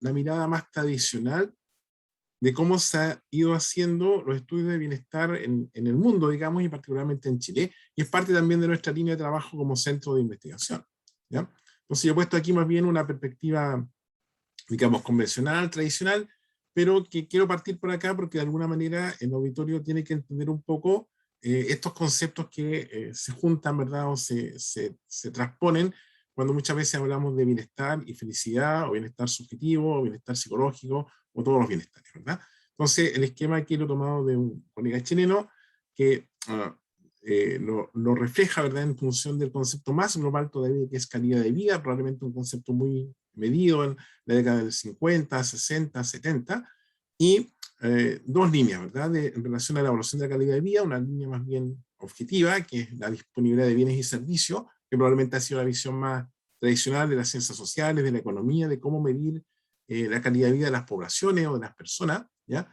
la mirada más tradicional de cómo se ha ido haciendo los estudios de bienestar en el mundo, digamos, y particularmente en Chile, y es parte también de nuestra línea de trabajo como centro de investigación, ¿ya? Entonces yo he puesto aquí más bien una perspectiva, digamos, convencional, tradicional, pero que quiero partir por acá porque de alguna manera el auditorio tiene que entender un poco estos conceptos que se juntan, ¿verdad? O se transponen cuando muchas veces hablamos de bienestar y felicidad, o bienestar subjetivo, o bienestar psicológico, o todos los bienestares, ¿verdad? Entonces, el esquema aquí lo he tomado de un colega chileno que lo refleja, ¿verdad?, en función del concepto más global todavía, que es calidad de vida, probablemente un concepto muy medido en la década del 50, 60, 70, y dos líneas, ¿verdad?, en relación a la evaluación de la calidad de vida, una línea más bien objetiva, que es la disponibilidad de bienes y servicios, que probablemente ha sido la visión más tradicional de las ciencias sociales, de la economía, de cómo medir la calidad de vida de las poblaciones o de las personas, ¿ya?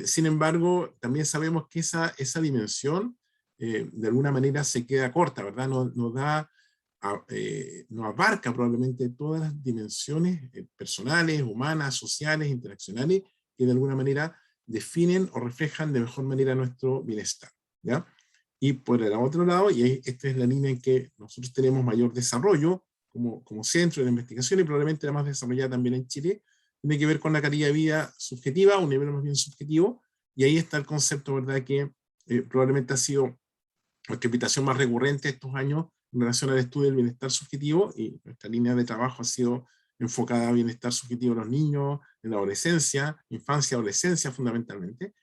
Sin embargo, también sabemos que esa dimensión de alguna manera se queda corta, ¿verdad? No abarca probablemente todas las dimensiones personales, humanas, sociales, interaccionales, que de alguna manera definen o reflejan de mejor manera nuestro bienestar, ¿ya? Y por el otro lado, y esta es la línea en que nosotros tenemos mayor desarrollo como centro de investigación, y probablemente la más desarrollada también en Chile, tiene que ver con la calidad de vida subjetiva, un nivel más bien subjetivo, y ahí está el concepto, ¿verdad?, que probablemente ha sido nuestra invitación más recurrente estos años en relación al estudio del bienestar subjetivo, y nuestra línea de trabajo ha sido enfocada a bienestar subjetivo de los niños, en la adolescencia, infancia, adolescencia fundamentalmente,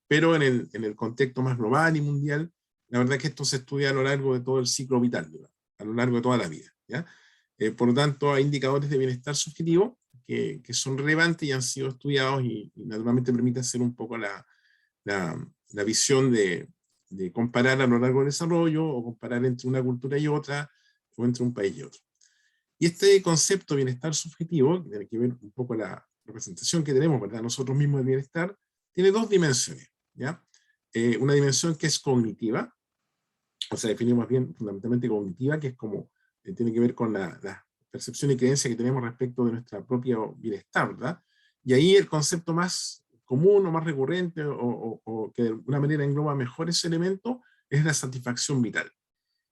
pero en el contexto más global y mundial, la verdad es que esto se estudia a lo largo de todo el ciclo vital, ¿verdad?, a lo largo de toda la vida, ¿ya? Por lo tanto, hay indicadores de bienestar subjetivo que son relevantes y han sido estudiados, y naturalmente permite hacer un poco la visión de comparar a lo largo del desarrollo, o comparar entre una cultura y otra, o entre un país y otro. Y este concepto de bienestar subjetivo, que tiene que ver un poco la representación que tenemos, ¿verdad?, nosotros mismos del bienestar, tiene dos dimensiones, ¿ya? Una dimensión que es cognitiva, o sea, definimos bien fundamentalmente cognitiva, que es como, tiene que ver con la percepción y creencia que tenemos respecto de nuestro propio bienestar, ¿verdad? Y ahí el concepto más común o más recurrente, o que de alguna manera engloba mejor ese elemento, es la satisfacción vital.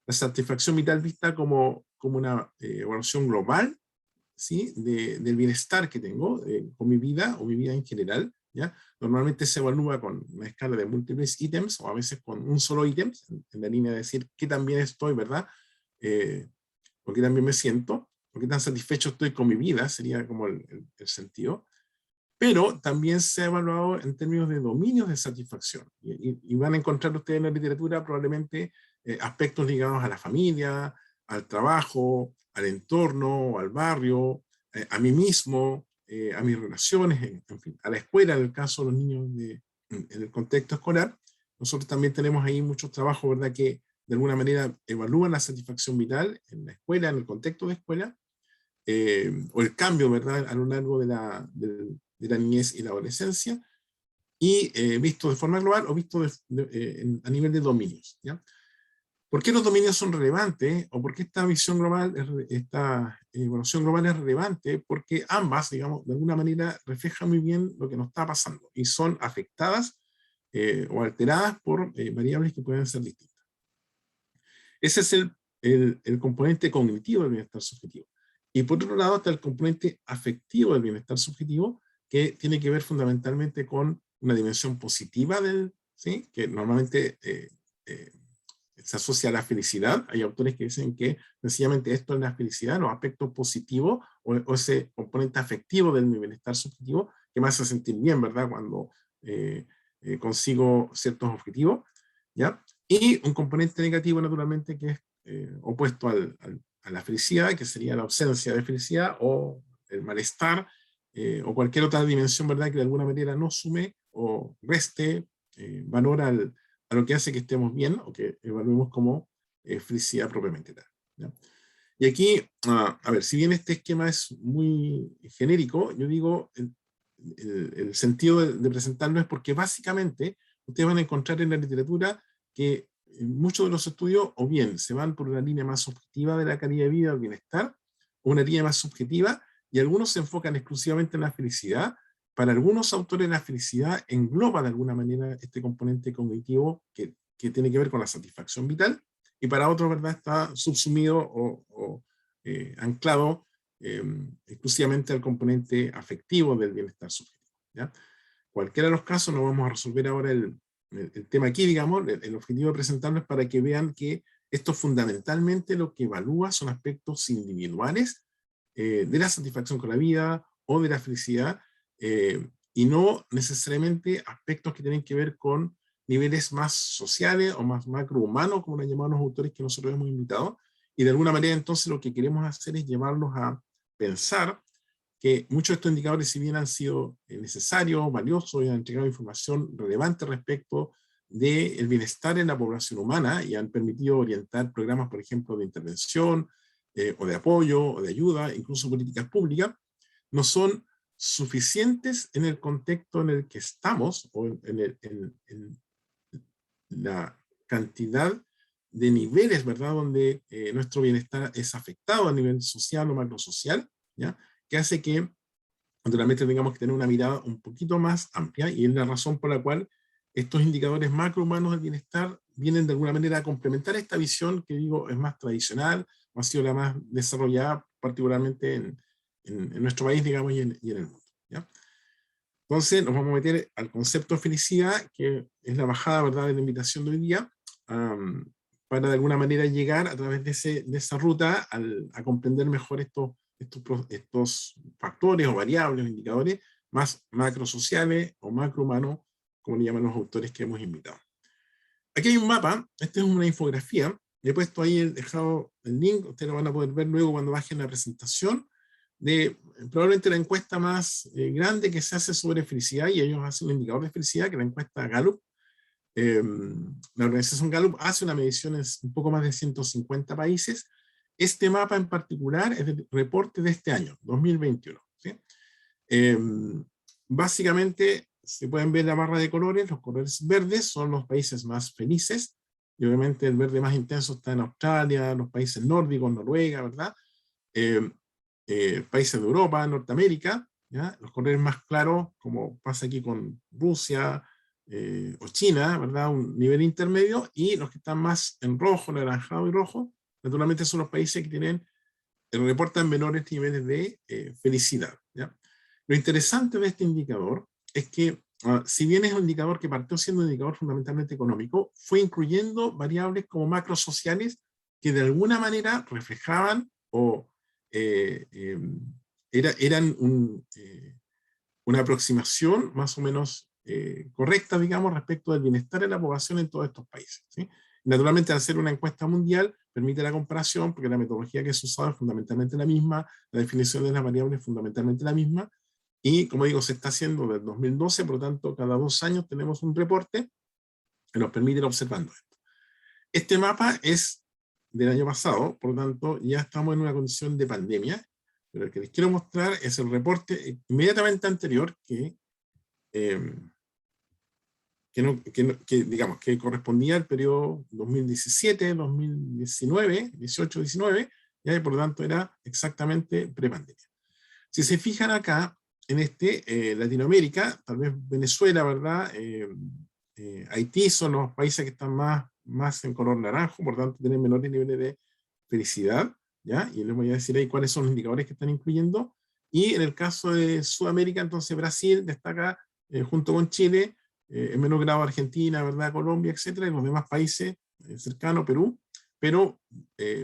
La satisfacción vital vista como una evaluación global, ¿sí?, del bienestar que tengo con mi vida, o mi vida en general, ¿ya? Normalmente se evalúa con una escala de múltiples ítems, o a veces con un solo ítem, en la línea de decir qué tan bien estoy, ¿verdad? O qué tan bien me siento, o qué tan satisfecho estoy con mi vida, sería como el sentido. Pero también se ha evaluado en términos de dominios de satisfacción. Y van a encontrar ustedes en la literatura probablemente aspectos ligados a la familia, al trabajo, al entorno, al barrio, a mí mismo, a mis relaciones, en fin, a la escuela, en el caso de los niños en el contexto escolar. Nosotros también tenemos ahí muchos trabajos, ¿verdad?, que de alguna manera evalúan la satisfacción vital en la escuela, en el contexto de escuela, o el cambio, ¿verdad?, a lo largo de la niñez y la adolescencia, y visto de forma global, o visto a nivel de dominios, ¿ya? ¿Por qué los dominios son relevantes? ¿O por qué esta visión global, esta evaluación global es relevante? Porque ambas, digamos, de alguna manera reflejan muy bien lo que nos está pasando, y son afectadas o alteradas por variables que pueden ser distintas. Ese es el componente cognitivo del bienestar subjetivo. Y por otro lado está el componente afectivo del bienestar subjetivo, que tiene que ver fundamentalmente con una dimensión positiva ¿sí?, que normalmente eh, se asocia a la felicidad. Hay autores que dicen que sencillamente esto es la felicidad, los aspectos positivos, o ese componente afectivo del bienestar subjetivo, que me hace sentir bien, ¿verdad?, cuando consigo ciertos objetivos, ¿ya? Y un componente negativo, naturalmente, que es opuesto a la felicidad, que sería la ausencia de felicidad, o el malestar, o cualquier otra dimensión, ¿verdad?, que de alguna manera no sume o reste valor a lo que hace que estemos bien, o que evaluemos como felicidad propiamente tal, ¿ya? Y aquí, a ver, si bien este esquema es muy genérico, yo digo, el sentido de presentarlo es porque básicamente ustedes van a encontrar en la literatura que muchos de los estudios o bien se van por una línea más objetiva de la calidad de vida o bienestar, o una línea más subjetiva y algunos se enfocan exclusivamente en la felicidad. Para algunos autores la felicidad engloba de alguna manera este componente cognitivo que tiene que ver con la satisfacción vital, y para otros, ¿verdad?, está subsumido o anclado exclusivamente al componente afectivo del bienestar subjetivo, ¿ya? Cualquiera de los casos, no vamos a resolver ahora el tema aquí, digamos. El objetivo de presentarlo es para que vean que esto fundamentalmente lo que evalúa son aspectos individuales de la satisfacción con la vida o de la felicidad, y no necesariamente aspectos que tienen que ver con niveles más sociales o más macrohumanos, como lo llaman los autores que nosotros hemos invitado, y de alguna manera entonces lo que queremos hacer es llevarlos a pensar que muchos de estos indicadores, si bien han sido necesarios, valiosos y han entregado información relevante respecto del bienestar en la población humana y han permitido orientar programas, por ejemplo, de intervención o de apoyo o de ayuda, incluso políticas públicas, no son suficientes en el contexto en el que estamos o en la cantidad de niveles, ¿verdad?, donde nuestro bienestar es afectado a nivel social o macrosocial, ¿ya?, que hace que naturalmente tengamos que tener una mirada un poquito más amplia, y es la razón por la cual estos indicadores macrohumanos del bienestar vienen de alguna manera a complementar esta visión que digo es más tradicional, o ha sido la más desarrollada particularmente en nuestro país, digamos, y en el mundo, ¿ya? Entonces nos vamos a meter al concepto de felicidad, que es la bajada, ¿verdad?, de la invitación de hoy día, para de alguna manera llegar a través de esa ruta a comprender mejor estos factores o variables o indicadores más macrosociales o macrohumanos, como le llaman los autores que hemos invitado. Aquí hay un mapa, esta es una infografía, le he puesto ahí, he dejado el link, ustedes lo van a poder ver luego cuando bajen la presentación, de probablemente la encuesta más grande que se hace sobre felicidad, y ellos hacen un indicador de felicidad, que es la encuesta Gallup. La organización Gallup hace una medición en un poco más de 150 países. Este mapa en particular es el reporte de este año, 2021. ¿Sí? Básicamente, se pueden ver la barra de colores. Los colores verdes son los países más felices, y obviamente el verde más intenso está en Australia, los países nórdicos, Noruega, ¿verdad? Países de Europa, Norteamérica, ¿ya? Los colores más claros, como pasa aquí con Rusia o China, ¿verdad?, un nivel intermedio, y los que están más en rojo, naranjado y rojo, naturalmente son los países que reportan menores niveles de felicidad, ¿ya? Lo interesante de este indicador es que, si bien es un indicador que partió siendo un indicador fundamentalmente económico, fue incluyendo variables como macrosociales que de alguna manera reflejaban o eran una aproximación más o menos correcta, digamos, respecto del bienestar de la población en todos estos países, ¿sí? Naturalmente, al hacer una encuesta mundial, permite la comparación, porque la metodología que es usada es fundamentalmente la misma, la definición de las variables es fundamentalmente la misma, y como digo, se está haciendo desde 2012, por lo tanto, cada 2 años tenemos un reporte que nos permite ir observando esto. Este mapa es del año pasado, por lo tanto, ya estamos en una condición de pandemia, pero el que les quiero mostrar es el reporte inmediatamente anterior digamos, que correspondía al periodo 2017, 2019, 18, 19, y por lo tanto era exactamente prepandemia. Si se fijan acá, en Latinoamérica, tal vez Venezuela, ¿verdad?, Haití son los países que están más en color naranjo, por lo tanto tienen menores niveles de felicidad, ¿ya? Y les voy a decir ahí cuáles son los indicadores que están incluyendo. Y en el caso de Sudamérica, entonces Brasil destaca junto con Chile, en menor grado Argentina, ¿verdad?, Colombia, etcétera, y los demás países cercanos, Perú, pero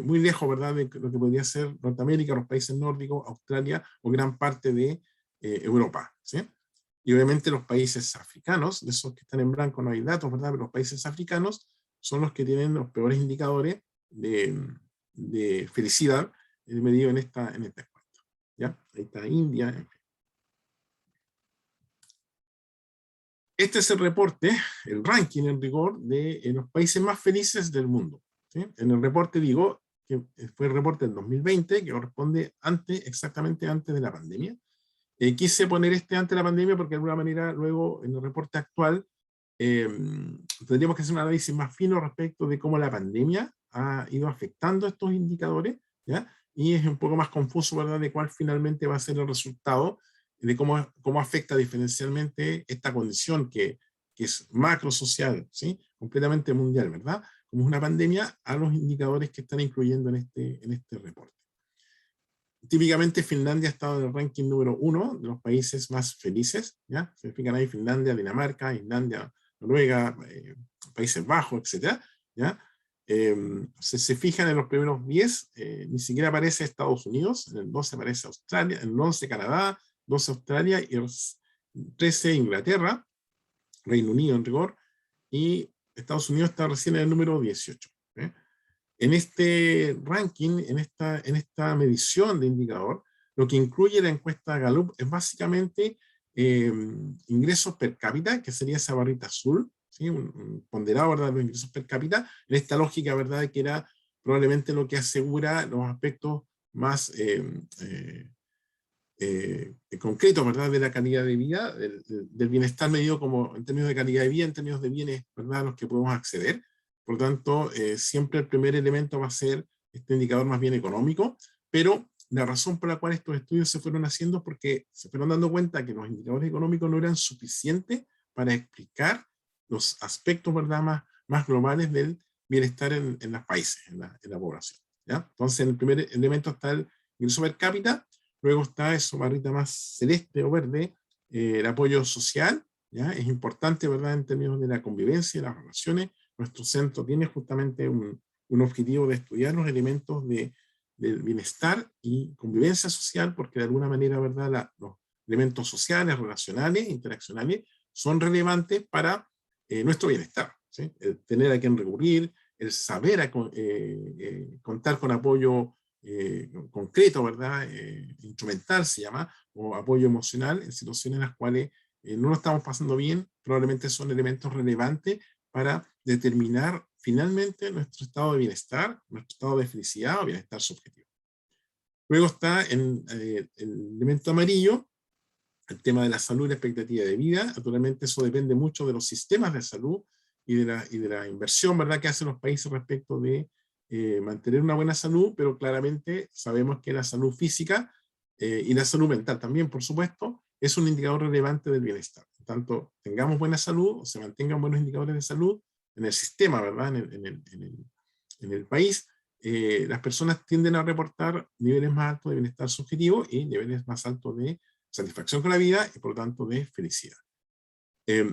muy lejos, ¿verdad?, de lo que podría ser Norteamérica, los países nórdicos, Australia o gran parte de Europa, ¿sí? Y obviamente los países africanos, de esos que están en blanco no hay datos, ¿verdad?, pero los países africanos son los que tienen los peores indicadores de felicidad medido en esta encuesta, ¿ya? Ahí está India, en fin. Este es el reporte, el ranking en rigor de los países más felices del mundo, ¿sí? En el reporte digo que fue el reporte del 2020, que corresponde exactamente antes de la pandemia. Quise poner antes de la pandemia porque de alguna manera luego en el reporte actual tendríamos que hacer un análisis más fino respecto de cómo la pandemia ha ido afectando estos indicadores, ¿ya? y es un poco más confuso, ¿verdad?, de cuál finalmente va a ser el resultado, de cómo afecta diferencialmente esta condición que es macro social, ¿sí?, completamente mundial, ¿verdad?, como es una pandemia, a los indicadores que están incluyendo en este reporte. Típicamente Finlandia ha estado en el ranking número 1 de los países más felices, ¿ya? Se fijan ahí Finlandia, Dinamarca, Islandia, Noruega, Países Bajos, etcétera, ¿ya? Se fijan en los primeros 10, ni siquiera aparece Estados Unidos, en el 12 aparece Australia, en el 11 Canadá, 12 Australia y el 13 Inglaterra, Reino Unido en rigor, y Estados Unidos está recién en el número 18. ¿eh? En este ranking, en esta medición de indicador, lo que incluye la encuesta Gallup es básicamente ingresos per cápita, que sería esa barrita azul, ¿sí? Un ponderado, ¿verdad?, de los ingresos per cápita, en esta lógica, ¿verdad?, que era probablemente lo que asegura los aspectos más concretos, ¿verdad?, de la calidad de vida, del bienestar medido como en términos de calidad de vida, en términos de bienes, ¿verdad?, a los que podemos acceder. Por lo tanto, siempre el primer elemento va a ser este indicador más bien económico, pero la razón por la cual estos estudios se fueron haciendo es porque se fueron dando cuenta que los indicadores económicos no eran suficientes para explicar los aspectos, ¿verdad?, más globales del bienestar en los países, en la población, ¿ya? Entonces, en el primer elemento está el ingreso per cápita. Luego está esa barrita más celeste o verde, el apoyo social, ¿ya? Es importante, ¿verdad?, en términos de la convivencia, las relaciones. Nuestro centro tiene justamente un objetivo de estudiar los elementos del bienestar y convivencia social, porque de alguna manera, ¿verdad?, los elementos sociales, relacionales, interaccionales, son relevantes para nuestro bienestar, ¿sí? El tener a quien recurrir, el saber contar con apoyo concreto, ¿verdad? Instrumental se llama, o apoyo emocional en situaciones en las cuales no lo estamos pasando bien, probablemente son elementos relevantes para determinar finalmente nuestro estado de bienestar, nuestro estado de felicidad o bienestar subjetivo. Luego está el elemento amarillo, el tema de la salud y la expectativa de vida. Naturalmente eso depende mucho de los sistemas de salud y de la inversión, ¿verdad?, que hacen los países respecto de mantener una buena salud, pero claramente sabemos que la salud física y la salud mental también, por supuesto, es un indicador relevante del bienestar. Por tanto, tengamos buena salud, o se mantengan buenos indicadores de salud en el sistema, ¿verdad?, en el país, las personas tienden a reportar niveles más altos de bienestar subjetivo y niveles más altos de satisfacción con la vida y por lo tanto de felicidad. De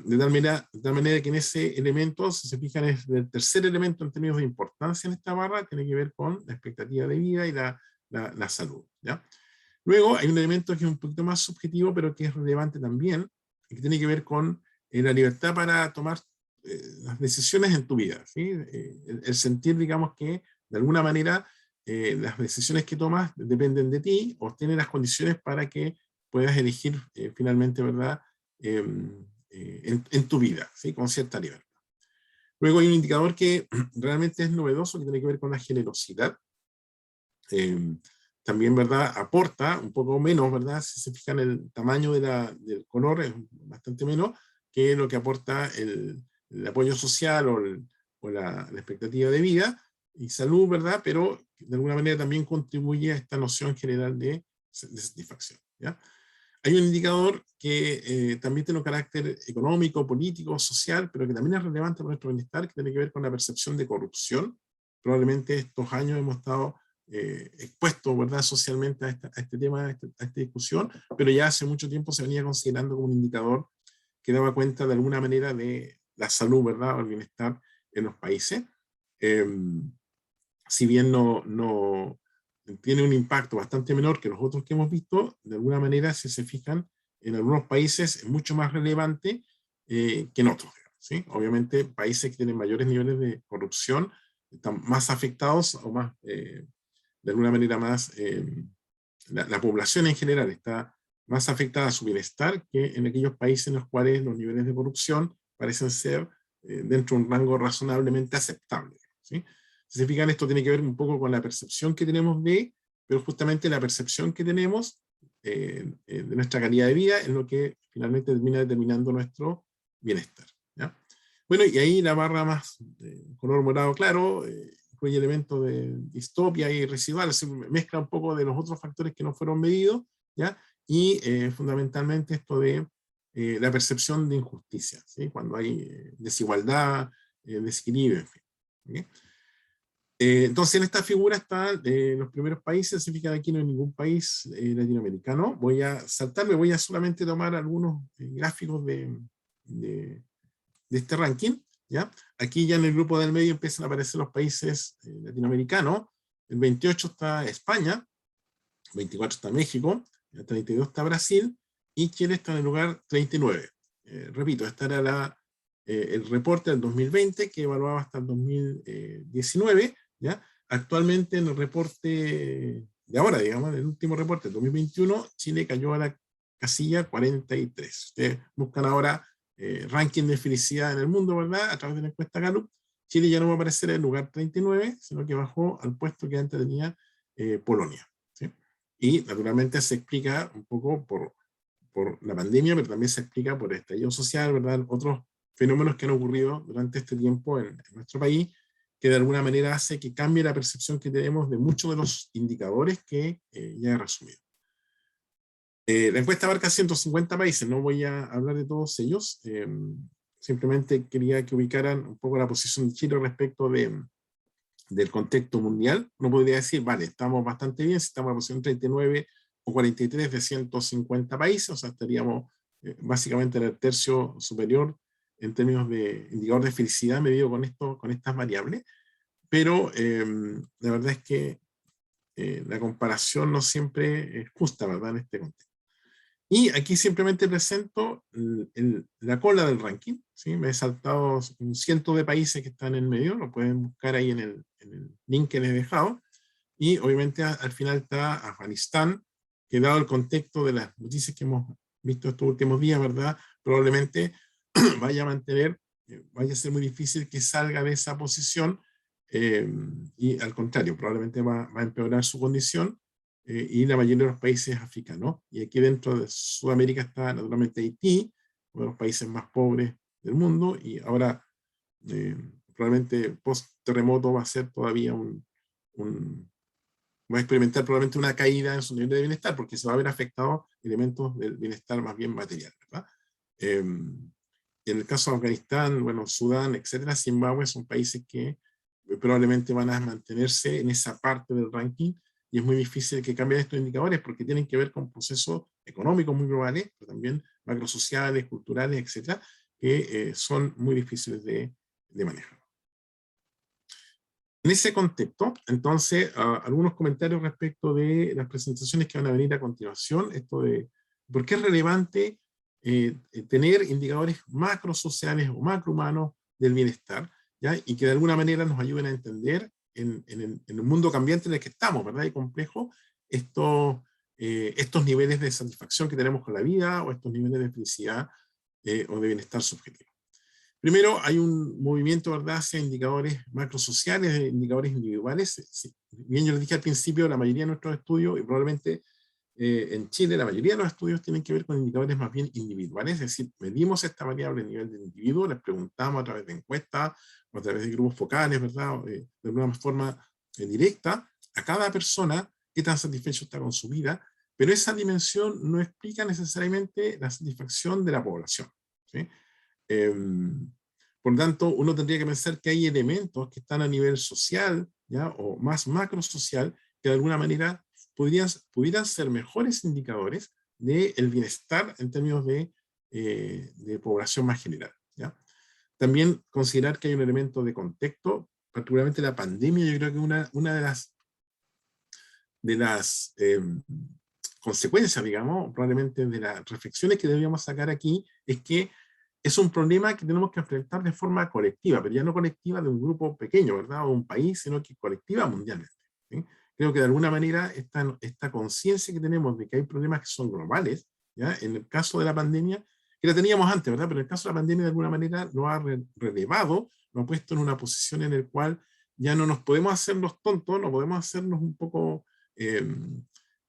tal manera que en ese elemento, si se fijan, es el tercer elemento en términos de importancia en esta barra, tiene que ver con la expectativa de vida y la salud, ¿ya? Luego hay un elemento que es un poquito más subjetivo, pero que es relevante también, y que tiene que ver con la libertad para tomar las decisiones en tu vida, ¿sí? El sentir, digamos, que de alguna manera las decisiones que tomas dependen de ti, o tienen las condiciones para que puedas elegir finalmente, ¿verdad?, en tu vida, ¿sí?, con cierta libertad. Luego hay un indicador que realmente es novedoso, que tiene que ver con la generosidad. También, ¿verdad?, aporta un poco menos, ¿verdad?, si se fijan el tamaño del color es bastante menos que lo que aporta el apoyo social o la expectativa de vida y salud, ¿verdad?, pero de alguna manera también contribuye a esta noción general de satisfacción, ¿ya? Hay un indicador que también tiene un carácter económico, político, social, pero que también es relevante para nuestro bienestar, que tiene que ver con la percepción de corrupción. Probablemente estos años hemos estado expuestos, ¿verdad?, socialmente a este tema, a esta discusión, pero ya hace mucho tiempo se venía considerando como un indicador que daba cuenta de alguna manera de la salud, ¿verdad?, o el bienestar en los países. Si bien no tiene un impacto bastante menor que los otros que hemos visto, de alguna manera, si se fijan, en algunos países es mucho más relevante que en otros, ¿sí? Obviamente, países que tienen mayores niveles de corrupción están más afectados o más, de alguna manera más, la población en general está más afectada a su bienestar que en aquellos países en los cuales los niveles de corrupción parecen ser dentro de un rango razonablemente aceptable, ¿sí? Si se fijan, esto tiene que ver un poco con la percepción que tenemos pero justamente la percepción que tenemos de nuestra calidad de vida es lo que finalmente termina determinando nuestro bienestar, ¿ya? Bueno, y ahí la barra más color morado claro, incluye elementos de distopia y residual, se mezcla un poco de los otros factores que no fueron medidos, ¿ya? Y fundamentalmente esto de la percepción de injusticia, ¿sí? Cuando hay desigualdad, desequilibrio, en fin. ¿Okay? Entonces en esta figura están los primeros países, significa que aquí no hay ningún país latinoamericano. Voy a saltarme, voy a solamente tomar algunos gráficos de este ranking, ¿ya? Aquí ya en el grupo del medio empiezan a aparecer los países latinoamericanos. El 28 está España, 24 está México, el 32 está Brasil, y Chile está en el lugar 39. Repito, este era el reporte del 2020 que evaluaba hasta el 2019, ¿ya? Actualmente en el reporte de ahora, digamos, en el último reporte del 2021, Chile cayó a la casilla 43. Ustedes buscan ahora ranking de felicidad en el mundo, ¿verdad? A través de la encuesta Gallup, Chile ya no va a aparecer en el lugar 39, sino que bajó al puesto que antes tenía Polonia, ¿sí? Y naturalmente se explica un poco por la pandemia, pero también se explica por el estallido social, ¿verdad? Otros fenómenos que han ocurrido durante este tiempo en nuestro país, que de alguna manera hace que cambie la percepción que tenemos de muchos de los indicadores que ya he resumido. La encuesta abarca 150 países, no voy a hablar de todos ellos, simplemente quería que ubicaran un poco la posición de Chile respecto del contexto mundial. Uno podría decir, vale, estamos bastante bien, si estamos en la posición 39 o 43 de 150 países, o sea, estaríamos básicamente en el tercio superior en términos de indicador de felicidad medido con estas variables, pero la verdad es que la comparación no siempre es justa, ¿verdad?, en este contexto. Y aquí simplemente presento la cola del ranking, ¿sí? Me he saltado un ciento de países que están en medio, lo pueden buscar ahí en el link que les he dejado, y obviamente al final está Afganistán, que dado el contexto de las noticias que hemos visto estos últimos días, ¿verdad?, probablemente vaya a mantener, vaya a ser muy difícil que salga de esa posición, y al contrario, probablemente va a empeorar su condición, y la mayoría de los países africanos. Y aquí dentro de Sudamérica está naturalmente Haití, uno de los países más pobres del mundo, y ahora probablemente post-terremoto va a ser todavía va a experimentar probablemente una caída en su nivel de bienestar, porque se va a ver afectado elementos del bienestar más bien material, ¿verdad? En el caso de Afganistán, bueno, Sudán, etcétera, Zimbabue son países que probablemente van a mantenerse en esa parte del ranking, y es muy difícil que cambien estos indicadores porque tienen que ver con procesos económicos muy globales, pero también macrosociales, culturales, etcétera, que son muy difíciles de manejar. En ese contexto, entonces, algunos comentarios respecto de las presentaciones que van a venir a continuación, esto de por qué es relevante tener indicadores macrosociales o macrohumanos del bienestar, ¿ya? Y que de alguna manera nos ayuden a entender en el mundo cambiante en el que estamos, ¿verdad?, y complejo, estos niveles de satisfacción que tenemos con la vida, o estos niveles de felicidad o de bienestar subjetivo. Primero, hay un movimiento, ¿verdad?, hacia indicadores macrosociales, indicadores individuales. Sí, bien, yo les dije al principio, la mayoría de nuestros estudios, y probablemente en Chile, la mayoría de los estudios tienen que ver con indicadores más bien individuales, es decir, medimos esta variable a nivel del individuo, les preguntamos a través de encuestas, o a través de grupos focales, ¿verdad?, de alguna forma directa, a cada persona qué tan satisfecho está con su vida, pero esa dimensión no explica necesariamente la satisfacción de la población, ¿sí? Por lo tanto, uno tendría que pensar que hay elementos que están a nivel social, ¿ya?, o más macrosocial, que de alguna manera pudieran ser mejores indicadores del bienestar en términos de población más general, ¿ya? También considerar que hay un elemento de contexto, particularmente la pandemia. Yo creo que una de las consecuencias, digamos, probablemente de las reflexiones que deberíamos sacar aquí, es que es un problema que tenemos que enfrentar de forma colectiva, pero ya no colectiva de un grupo pequeño, ¿verdad?, o un país, sino que colectiva mundialmente, ¿sí? Creo que de alguna manera esta conciencia que tenemos de que hay problemas que son globales, ¿ya?, en el caso de la pandemia, que la teníamos antes, ¿verdad?, pero en el caso de la pandemia de alguna manera lo ha relevado, lo ha puesto en una posición en la cual ya no nos podemos hacer los tontos, no podemos hacernos un poco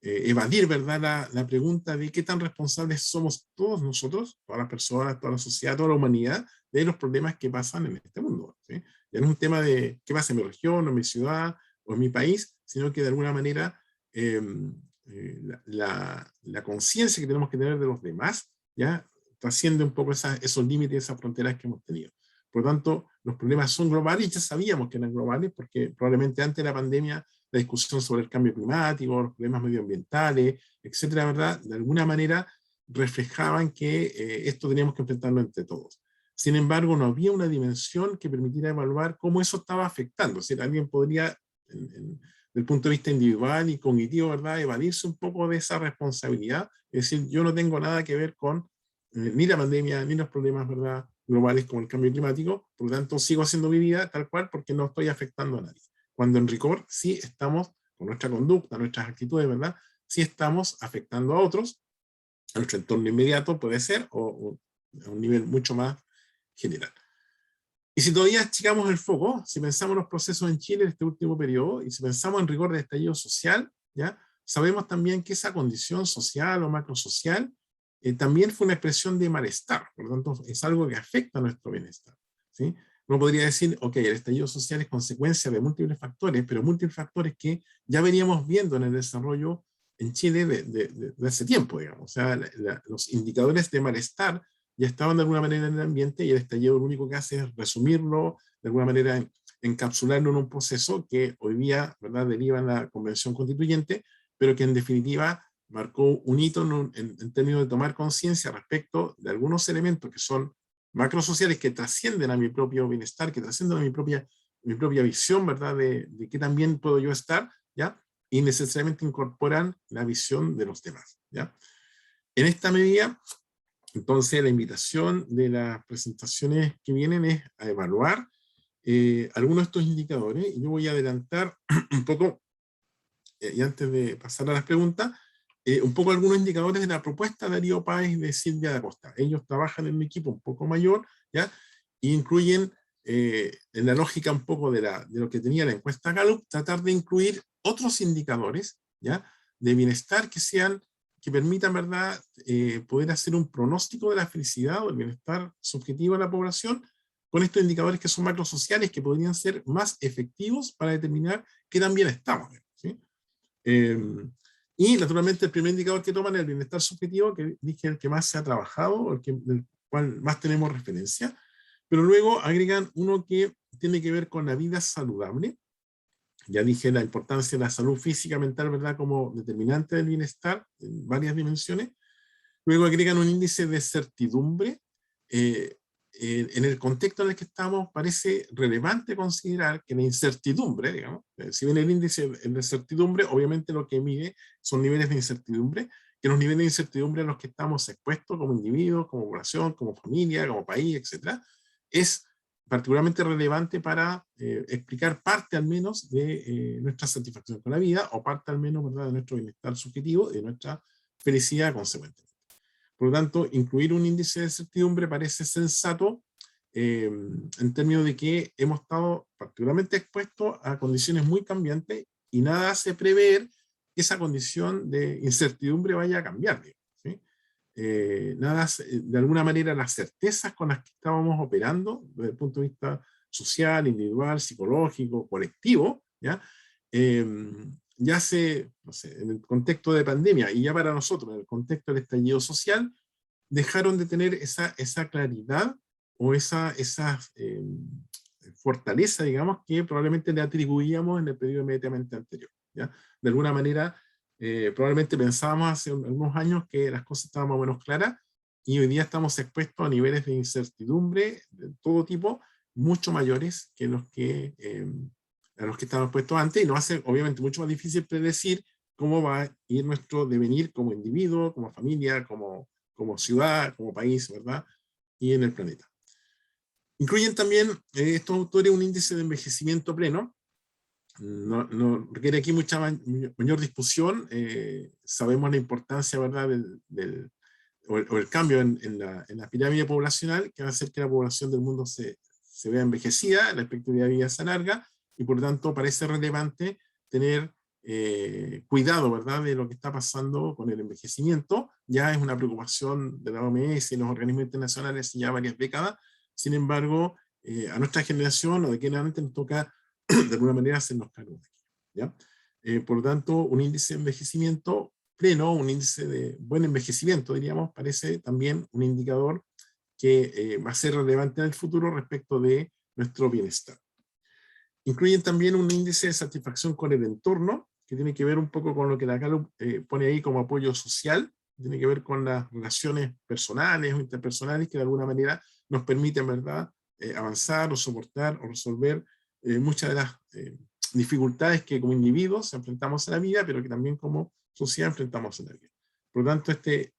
evadir, ¿verdad?, la pregunta de qué tan responsables somos todos nosotros, todas las personas, toda la sociedad, toda la humanidad, de los problemas que pasan en este mundo, ¿sí? Ya no es un tema de qué pasa en mi región, o en mi ciudad, o en mi país, sino que de alguna manera la conciencia que tenemos que tener de los demás, ¿ya? Trasciende un poco esos límites, esas fronteras que hemos tenido. Por lo tanto, los problemas son globales y ya sabíamos que eran globales porque probablemente antes de la pandemia la discusión sobre el cambio climático, los problemas medioambientales, etcétera, ¿verdad? De alguna manera reflejaban que esto teníamos que enfrentarlo entre todos. Sin embargo, no había una dimensión que permitiera evaluar cómo eso estaba afectando. Es decir, alguien podría, desde el punto de vista individual y cognitivo, ¿verdad?, evadirse un poco de esa responsabilidad. Es decir, yo no tengo nada que ver con ni la pandemia, ni los problemas, ¿verdad?, globales como el cambio climático, por lo tanto sigo haciendo mi vida tal cual porque no estoy afectando a nadie. Cuando en rigor sí estamos, con nuestra conducta, nuestras actitudes, ¿verdad?, sí estamos afectando a otros, a nuestro entorno inmediato puede ser, o a un nivel mucho más general. Y si todavía achicamos el foco, si pensamos en los procesos en Chile en este último periodo, y si pensamos en rigor de estallido social, ¿ya?, sabemos también que esa condición social o macrosocial también fue una expresión de malestar, por lo tanto es algo que afecta a nuestro bienestar, ¿sí? Uno podría decir, ok, el estallido social es consecuencia de múltiples factores, pero múltiples factores que ya veníamos viendo en el desarrollo en Chile de hace tiempo, digamos. O sea, los indicadores de malestar ya estaban de alguna manera en el ambiente y el estallido lo único que hace es resumirlo, de alguna manera encapsularlo en un proceso que hoy día, ¿verdad?, deriva en la Convención Constituyente, pero que en definitiva marcó un hito en términos de tomar conciencia respecto de algunos elementos que son macrosociales que trascienden a mi propio bienestar, que trascienden a mi propia visión, ¿verdad?, de qué también puedo yo estar, ¿ya?, y necesariamente incorporan la visión de los demás, ¿ya? En esta medida, entonces, la invitación de las presentaciones que vienen es a evaluar algunos de estos indicadores, y yo voy a adelantar un poco, y antes de pasar a las preguntas, un poco algunos indicadores de la propuesta de Darío Páez y de Silvia da Costa. Ellos trabajan en un equipo un poco mayor, ¿ya?, e incluyen, en la lógica un poco de lo que tenía la encuesta Gallup, tratar de incluir otros indicadores, ¿ya?, de bienestar que permitan, ¿verdad?, poder hacer un pronóstico de la felicidad o el bienestar subjetivo de la población con estos indicadores que son macrosociales que podrían ser más efectivos para determinar qué tan bien estamos, ¿sí? Y naturalmente el primer indicador que toman es el bienestar subjetivo, que dije el que más se ha trabajado, del cual más tenemos referencia, pero luego agregan uno que tiene que ver con la vida saludable. Ya dije la importancia de la salud física, mental, ¿verdad?, como determinante del bienestar en varias dimensiones. Luego agregan un índice de certidumbre. En el contexto en el que estamos, parece relevante considerar que la incertidumbre, digamos, si bien el índice de certidumbre, obviamente lo que mide son niveles de incertidumbre, que los niveles de incertidumbre a los que estamos expuestos como individuos, como población, como familia, como país, etcétera, es particularmente relevante para explicar parte al menos de nuestra satisfacción con la vida, o parte al menos, ¿verdad?, de nuestro bienestar subjetivo y de nuestra felicidad consecuente. Por lo tanto, incluir un índice de certidumbre parece sensato en términos de que hemos estado particularmente expuestos a condiciones muy cambiantes y nada hace prever que esa condición de incertidumbre vaya a cambiar, ¿sí? De alguna manera las certezas con las que estábamos operando desde el punto de vista social, individual, psicológico, colectivo, ¿ya? Ya no sé, en el contexto de pandemia, y ya para nosotros, en el contexto del estallido social, dejaron de tener esa claridad o esa fortaleza, digamos, que probablemente le atribuíamos en el periodo inmediatamente anterior, ¿ya? De alguna manera, probablemente pensábamos hace algunos años que las cosas estaban más o menos claras, y hoy día estamos expuestos a niveles de incertidumbre de todo tipo, mucho mayores que a los que estábamos expuestos antes, y nos hace obviamente mucho más difícil predecir cómo va a ir nuestro devenir como individuo, como familia, como ciudad, como país, ¿verdad?, y en el planeta. Incluyen también estos autores un índice de envejecimiento pleno. No requiere aquí mucha mayor discusión. Sabemos la importancia, ¿verdad?, o el cambio en la pirámide poblacional, que va a hacer que la población del mundo se vea envejecida, la expectativa de vida se alarga, y por lo tanto parece relevante tener cuidado, ¿verdad?, de lo que está pasando con el envejecimiento. Ya es una preocupación de la OMS y los organismos internacionales ya varias décadas. Sin embargo, a nuestra generación o de que realmente nos toca de alguna manera hacernos cargo de aquello, ¿ya? Por lo tanto, un índice de envejecimiento pleno, un índice de buen envejecimiento, diríamos, parece también un indicador que va a ser relevante en el futuro respecto de nuestro bienestar. Incluyen también un índice de satisfacción con el entorno, que tiene que ver un poco con lo que la Gallup pone ahí como apoyo social, tiene que ver con las relaciones personales o interpersonales que de alguna manera nos permiten, ¿verdad?, avanzar o soportar o resolver muchas de las dificultades que como individuos enfrentamos en la vida, pero que también como sociedad enfrentamos en la vida. Por lo tanto,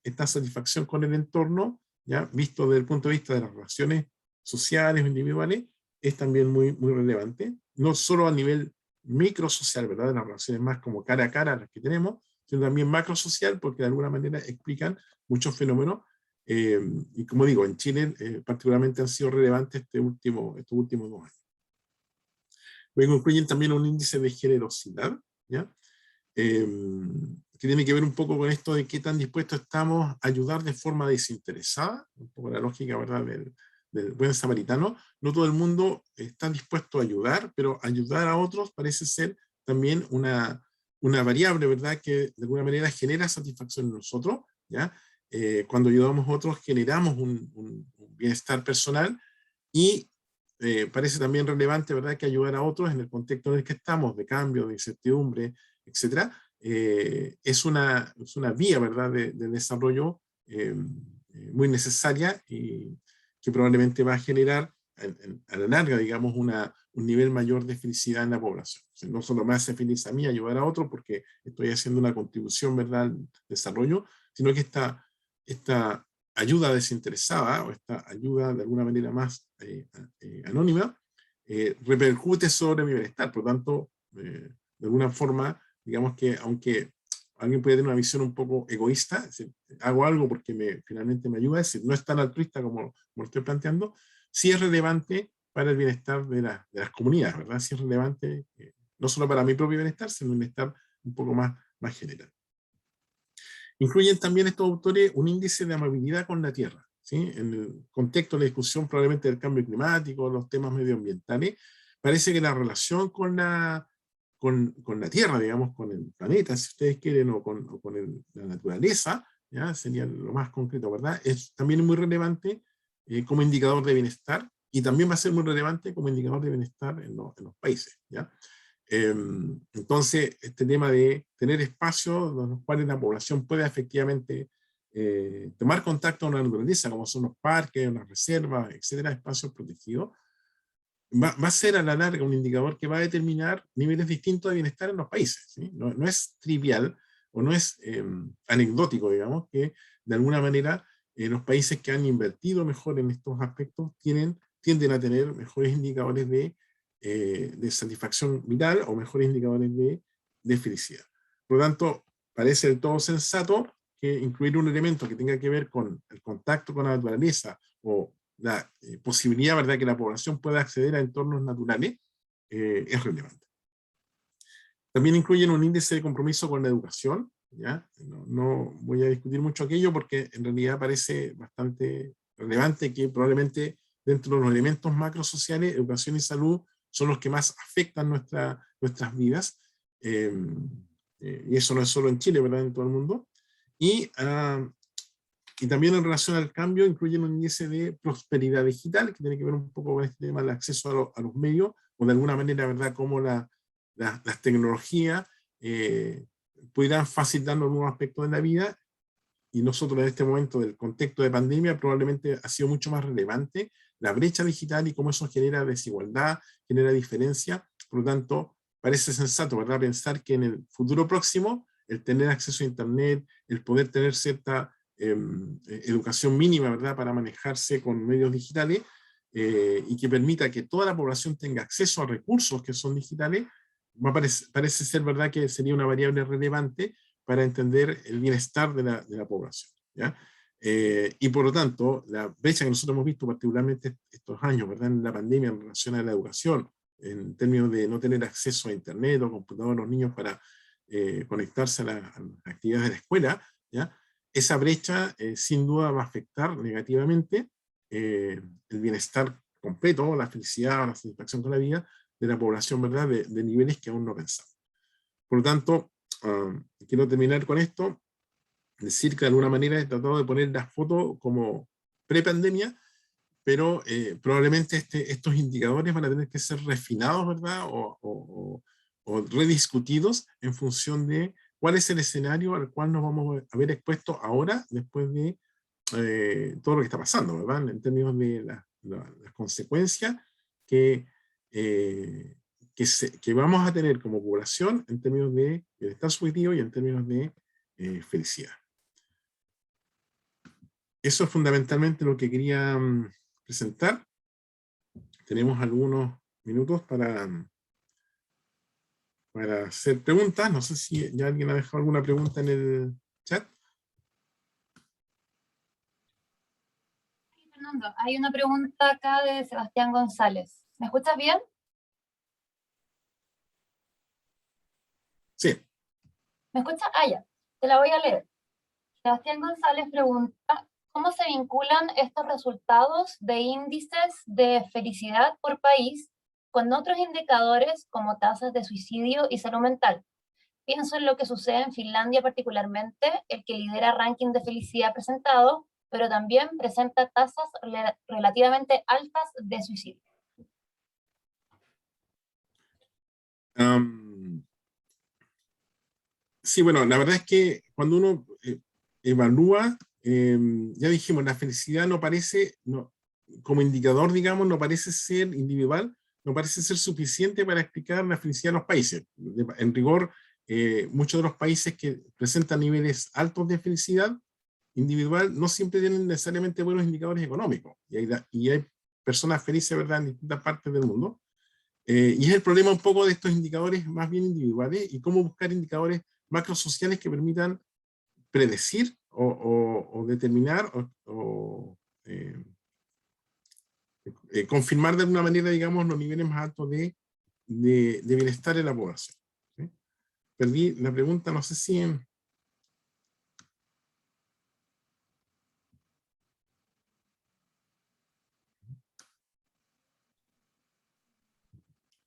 esta satisfacción con el entorno, ya visto desde el punto de vista de las relaciones sociales o individuales, es también muy, muy relevante, no solo a nivel microsocial, ¿verdad?, de las relaciones más como cara a cara las que tenemos, sino también macrosocial, porque de alguna manera explican muchos fenómenos, y como digo, en Chile particularmente han sido relevantes estos últimos 2 años. Luego incluyen también un índice de generosidad, ¿ya? Que tiene que ver un poco con esto de qué tan dispuestos estamos a ayudar de forma desinteresada, un poco la lógica, ¿verdad?, del buen samaritano. No todo el mundo está dispuesto a ayudar, pero ayudar a otros parece ser también una variable, ¿verdad?, que de alguna manera genera satisfacción en nosotros, ¿ya? Cuando ayudamos a otros generamos un bienestar personal y parece también relevante, ¿verdad?, que ayudar a otros en el contexto en el que estamos, de cambio, de incertidumbre, etcétera, es una vía, ¿verdad?, de desarrollo muy necesaria y que probablemente va a generar a la larga, digamos, un nivel mayor de felicidad en la población. O sea, no solo me hace feliz a mí ayudar a otro porque estoy haciendo una contribución, ¿verdad?, al desarrollo, sino que esta ayuda desinteresada o esta ayuda de alguna manera más anónima repercute sobre mi bienestar. Por lo tanto, de alguna forma, digamos que aunque alguien puede tener una visión un poco egoísta, es decir, hago algo porque finalmente me ayuda, es decir, no es tan altruista como lo estoy planteando, sí es relevante para el bienestar de las comunidades, ¿verdad? Sí es relevante, no solo para mi propio bienestar, sino un bienestar un poco más general. Incluyen también estos autores un índice de amabilidad con la Tierra, ¿sí? En el contexto de la discusión probablemente del cambio climático, los temas medioambientales, parece que la relación con la Tierra, digamos, con el planeta, si ustedes quieren, o con la naturaleza, ¿ya? Sería lo más concreto, ¿verdad? Es también muy relevante como indicador de bienestar, y también va a ser muy relevante como indicador de bienestar en los países, ¿ya? Entonces, este tema de tener espacios en los cuales la población pueda efectivamente tomar contacto con la naturaleza, como son los parques, las reservas, etcétera, espacios protegidos, va a ser a la larga un indicador que va a determinar niveles distintos de bienestar en los países, ¿sí? No es trivial o no es anecdótico, digamos, que de alguna manera los países que han invertido mejor en estos aspectos tienden a tener mejores indicadores de satisfacción vital o mejores indicadores de felicidad. Por lo tanto, parece del todo sensato que incluir un elemento que tenga que ver con el contacto con la naturaleza o la posibilidad, ¿verdad?, que la población pueda acceder a entornos naturales es relevante. También incluyen un índice de compromiso con la educación, ¿ya? No voy a discutir mucho aquello porque en realidad parece bastante relevante que probablemente dentro de los elementos macrosociales, educación y salud son los que más afectan nuestras vidas, y eso no es solo en Chile, ¿verdad?, en todo el mundo. Y también en relación al cambio incluyen un índice de prosperidad digital, que tiene que ver un poco con este tema del acceso a los medios, o de alguna manera, ¿verdad?, cómo las tecnologías pudieran facilitarnos nuevos aspectos de la vida, y nosotros en este momento del contexto de pandemia probablemente ha sido mucho más relevante la brecha digital y cómo eso genera desigualdad, genera diferencia. Por lo tanto, parece sensato, ¿verdad?, pensar que en el futuro próximo el tener acceso a internet, el poder tener cierta educación mínima, ¿verdad?, para manejarse con medios digitales, y que permita que toda la población tenga acceso a recursos que son digitales, parece ser, ¿verdad?, que sería una variable relevante para entender el bienestar de la población, ¿ya? Y por lo tanto, la brecha que nosotros hemos visto particularmente estos años, ¿verdad?, en la pandemia en relación a la educación, en términos de no tener acceso a internet o computador a los niños para conectarse a las actividades de la escuela, ¿ya? Esa brecha sin duda va a afectar negativamente el bienestar completo la felicidad o la satisfacción con la vida de la población, ¿verdad? De niveles que aún no pensamos. Por lo tanto, quiero terminar con esto, decir que de alguna manera he tratado de poner la foto como pre-pandemia, pero probablemente estos indicadores van a tener que ser refinados, ¿verdad? O rediscutidos en función de cuál es el escenario al cual nos vamos a ver expuestos ahora, después de todo lo que está pasando, ¿verdad? En términos de las consecuencias que, que vamos a tener como población en términos de bienestar subjetivo y en términos de felicidad. Eso es fundamentalmente lo que quería presentar. Tenemos algunos minutos para hacer preguntas. No sé si ya alguien ha dejado alguna pregunta en el chat. Sí, Fernando, hay una pregunta acá de Sebastián González. ¿Me escuchas bien? Sí. ¿Me escuchas? Ah, ya. Te la voy a leer. Sebastián González pregunta, ¿cómo se vinculan estos resultados de índices de felicidad por país con otros indicadores como tasas de suicidio y salud mental? Pienso en lo que sucede en Finlandia particularmente, el que lidera ranking de felicidad presentado, pero también presenta tasas relativamente altas de suicidio. Sí, bueno, la verdad es que cuando uno evalúa, ya dijimos, la felicidad no parece, como indicador, digamos, no parece ser individual, no parece ser suficiente para explicar la felicidad de los países. En rigor, muchos de los países que presentan niveles altos de felicidad individual no siempre tienen necesariamente buenos indicadores económicos. Y hay personas felices, ¿verdad?, en distintas partes del mundo. Y es el problema un poco de estos indicadores más bien individuales y cómo buscar indicadores macrosociales que permitan predecir o determinar confirmar de alguna manera, digamos, los niveles más altos de bienestar en la población. ¿Sí? Perdí la pregunta, no sé si...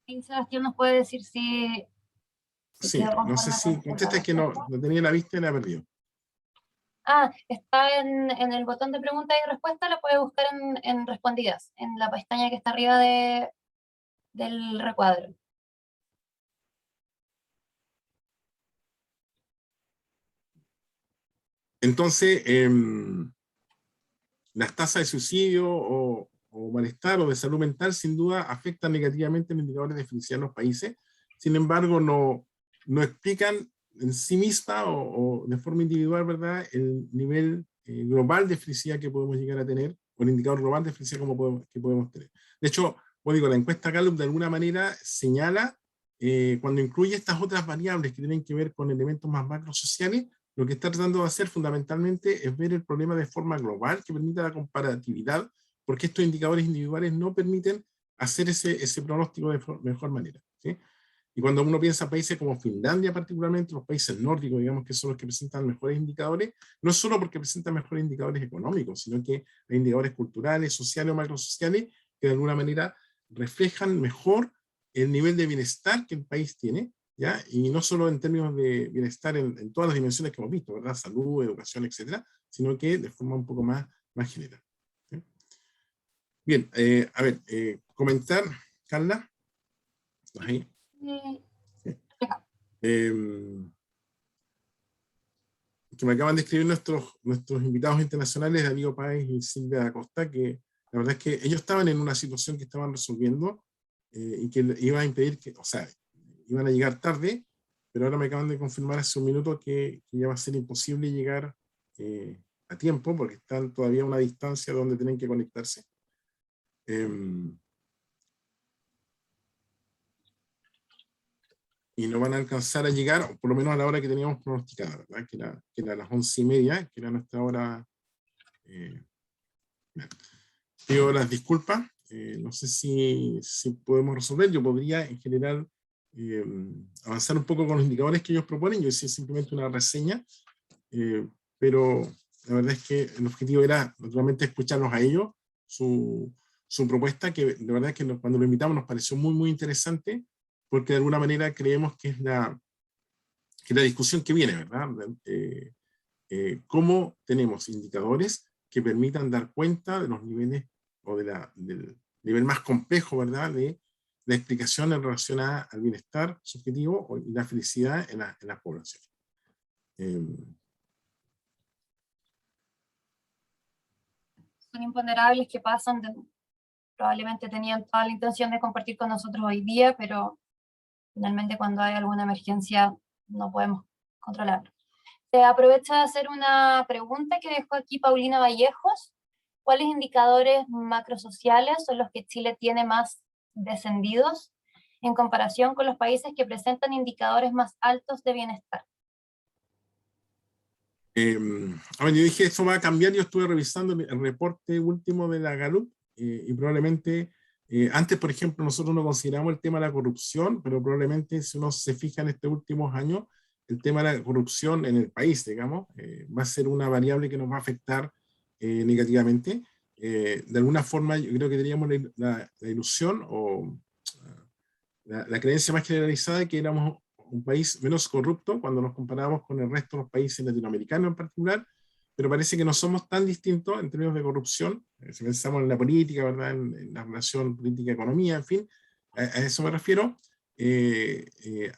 Y Sebastián nos puede decir si Sí, quedó no sé conforme si con la contesta, es que no respuesta. tenía la vista y la he perdido. Ah, está en el botón de pregunta y respuesta, la puede buscar en respondidas, en la pestaña que está arriba del recuadro. Entonces, las tasas de suicidio o malestar o de salud mental sin duda afectan negativamente los indicadores de felicidad en los países. Sin embargo, no explican en sí misma o de forma individual, ¿verdad?, el nivel global de felicidad que podemos llegar a tener, o el indicador global de felicidad que podemos tener. De hecho, como digo, la encuesta Gallup de alguna manera señala, cuando incluye estas otras variables que tienen que ver con elementos más macrosociales, lo que está tratando de hacer fundamentalmente es ver el problema de forma global que permita la comparatividad, porque estos indicadores individuales no permiten hacer ese pronóstico de mejor manera. ¿Sí? Y cuando uno piensa en países como Finlandia particularmente, los países nórdicos, digamos, que son los que presentan mejores indicadores, no solo porque presentan mejores indicadores económicos, sino que hay indicadores culturales, sociales o macrosociales que de alguna manera reflejan mejor el nivel de bienestar que el país tiene, ¿ya? Y no solo en términos de bienestar en todas las dimensiones que hemos visto, ¿verdad? Salud, educación, etcétera, sino que de forma un poco más general. ¿Sí? Bien, a ver, comentar, Carla. Ahí. Que me acaban de escribir nuestros invitados internacionales, Darío Páez y Silvia Acosta, que la verdad es que ellos estaban en una situación que estaban resolviendo y que iba a impedir que, o sea, iban a llegar tarde, pero ahora me acaban de confirmar hace un minuto que ya va a ser imposible llegar a tiempo, porque están todavía a una distancia donde tienen que conectarse. Y no van a alcanzar a llegar, por lo menos a la hora que teníamos pronosticada, ¿verdad? Que era las 11:30, que era nuestra hora. Pido las disculpas, no sé si podemos resolver. Yo podría en general avanzar un poco con los indicadores que ellos proponen. Yo hice simplemente una reseña, pero la verdad es que el objetivo era naturalmente escucharlos a ellos, su su propuesta, que de verdad que cuando lo invitamos nos pareció muy, muy interesante, porque de alguna manera creemos que es la discusión que viene, ¿verdad? Cómo tenemos indicadores que permitan dar cuenta de los niveles, o del nivel más complejo, ¿verdad?, de la explicación en relación al bienestar subjetivo y la felicidad en las poblaciones. Son imponderables que pasan, probablemente tenían toda la intención de compartir con nosotros hoy día, pero finalmente cuando hay alguna emergencia no podemos controlarlo. Aprovecho de hacer una pregunta que dejó aquí Paulina Vallejos. ¿Cuáles indicadores macrosociales son los que Chile tiene más descendidos en comparación con los países que presentan indicadores más altos de bienestar? A ver, yo dije, esto va a cambiar. Yo estuve revisando el reporte último de la Gallup, y probablemente, antes, por ejemplo, nosotros no consideramos el tema de la corrupción, pero probablemente si uno se fija en estos últimos años, el tema de la corrupción en el país, digamos, va a ser una variable que nos va a afectar negativamente. De alguna forma, yo creo que teníamos la ilusión o la creencia más generalizada de que éramos un país menos corrupto cuando nos comparamos con el resto de los países latinoamericanos en particular, pero parece que no somos tan distintos en términos de corrupción, si pensamos en la política, ¿verdad?, en la relación política-economía, en fin, a eso me refiero,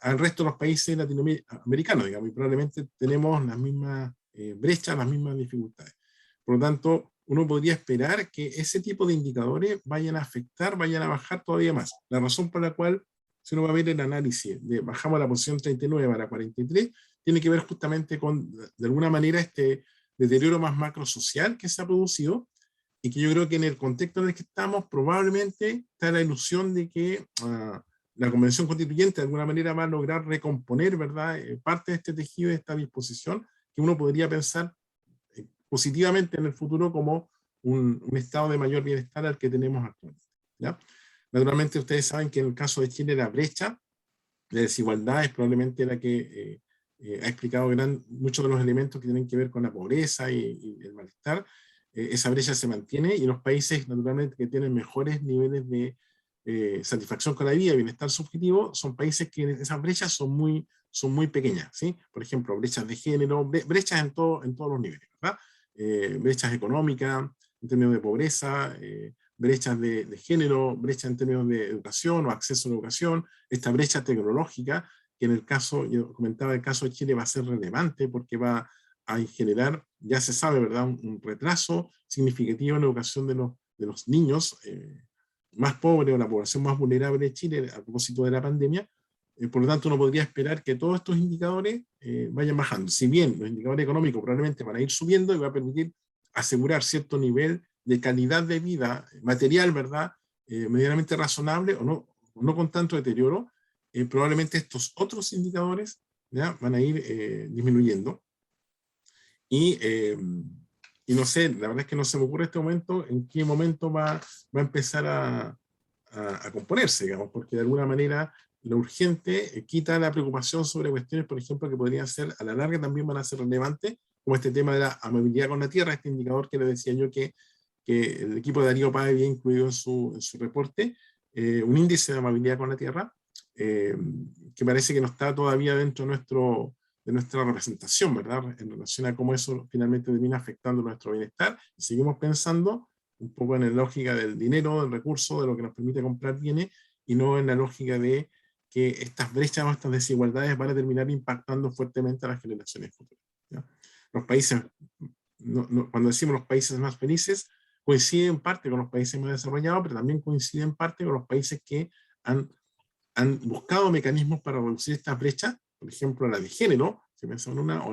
al resto de los países latinoamericanos, digamos, y probablemente tenemos las mismas brechas, las mismas dificultades. Por lo tanto, uno podría esperar que ese tipo de indicadores vayan a afectar, vayan a bajar todavía más. La razón por la cual, si uno va a ver el análisis de bajamos la posición 39 a la 43, tiene que ver justamente con, de alguna manera, este deterioro más macrosocial que se ha producido, y que yo creo que en el contexto en el que estamos probablemente está la ilusión de que la Convención Constituyente de alguna manera va a lograr recomponer, ¿verdad?, parte de este tejido, de esta disposición, que uno podría pensar positivamente en el futuro como un estado de mayor bienestar al que tenemos actualmente, ¿ya? Naturalmente ustedes saben que en el caso de Chile la brecha de desigualdad es probablemente la que ha explicado muchos de los elementos que tienen que ver con la pobreza y el malestar. Esa brecha se mantiene, y los países naturalmente que tienen mejores niveles de satisfacción con la vida, bienestar subjetivo, son países que esas brechas son muy pequeñas, ¿sí? Por ejemplo, brechas de género, brechas en todos los niveles, ¿verdad? Brechas económicas, en términos de pobreza, brechas de género, brechas en términos de educación o acceso a la educación, esta brecha tecnológica, que en el caso, yo comentaba, el caso de Chile va a ser relevante porque va a generar, ya se sabe, ¿verdad?, un retraso significativo en la educación de los niños más pobres o la población más vulnerable de Chile a propósito de la pandemia. Por lo tanto, uno podría esperar que todos estos indicadores vayan bajando. Si bien los indicadores económicos probablemente van a ir subiendo y va a permitir asegurar cierto nivel de calidad de vida material, ¿verdad?, medianamente razonable o no con tanto deterioro, probablemente estos otros indicadores, ¿ya?, van a ir disminuyendo. Y no sé, la verdad es que no se me ocurre en este momento en qué momento va a empezar a componerse, digamos, porque de alguna manera lo urgente quita la preocupación sobre cuestiones, por ejemplo, que podrían ser, a la larga también van a ser relevantes, como este tema de la amabilidad con la tierra, este indicador que le decía yo que el equipo de Darío Páez había incluido en su reporte, un índice de amabilidad con la tierra, que parece que no está todavía dentro de nuestra representación, ¿verdad?, en relación a cómo eso finalmente termina afectando nuestro bienestar. Y seguimos pensando un poco en la lógica del dinero, del recurso, de lo que nos permite comprar bienes, y no en la lógica de que estas brechas o estas desigualdades van a terminar impactando fuertemente a las generaciones futuras, ¿ya? Los países, cuando decimos los países más felices, coincide en parte con los países más desarrollados, pero también coincide en parte con los países que han buscado mecanismos para reducir esta brecha, por ejemplo la de género, si pensamos en una,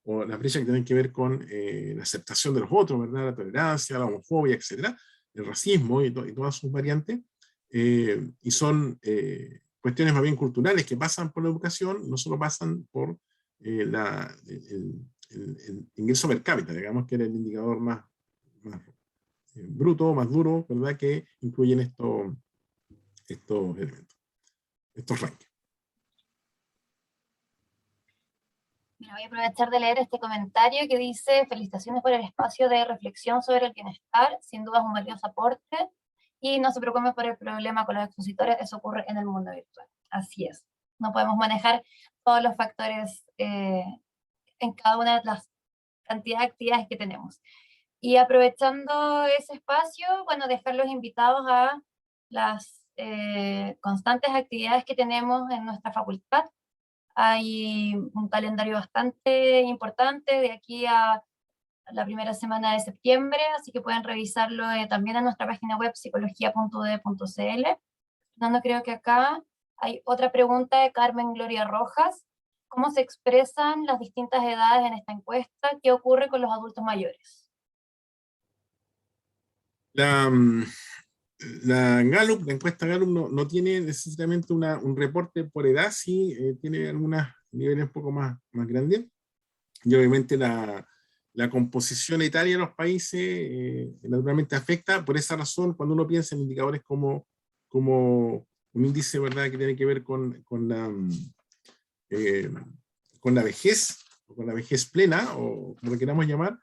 o las brechas que tienen que ver con la aceptación de los otros, ¿verdad?, la tolerancia, la homofobia, etcétera, el racismo y todas sus variantes, y son cuestiones más bien culturales que pasan por la educación, no solo pasan por el ingreso per cápita, digamos, que era el indicador más bruto, más duro, ¿verdad?, que incluyen estos elementos, estos rankings. Mira, voy a aprovechar de leer este comentario que dice: felicitaciones por el espacio de reflexión sobre el bienestar, sin duda es un valioso aporte. Y no se preocupen por el problema con los expositores, eso ocurre en el mundo virtual. Así es. No podemos manejar todos los factores en cada una de las cantidades de actividades que tenemos. Y aprovechando ese espacio, bueno, dejarlos invitados a las constantes actividades que tenemos en nuestra facultad. Hay un calendario bastante importante de aquí a la primera semana de septiembre, así que pueden revisarlo también en nuestra página web psicología.ud.cl. No creo que acá hay otra pregunta de Carmen Gloria Rojas. ¿Cómo se expresan las distintas edades en esta encuesta? ¿Qué ocurre con los adultos mayores? La, la encuesta Gallup no tiene necesariamente un reporte por edad, sí tiene algunos niveles un poco más grandes. Y obviamente la composición etaria de los países naturalmente afecta. Por esa razón, cuando uno piensa en indicadores como un índice, ¿verdad?, que tiene que ver eh, con la vejez, o con la vejez plena, o como lo queramos llamar,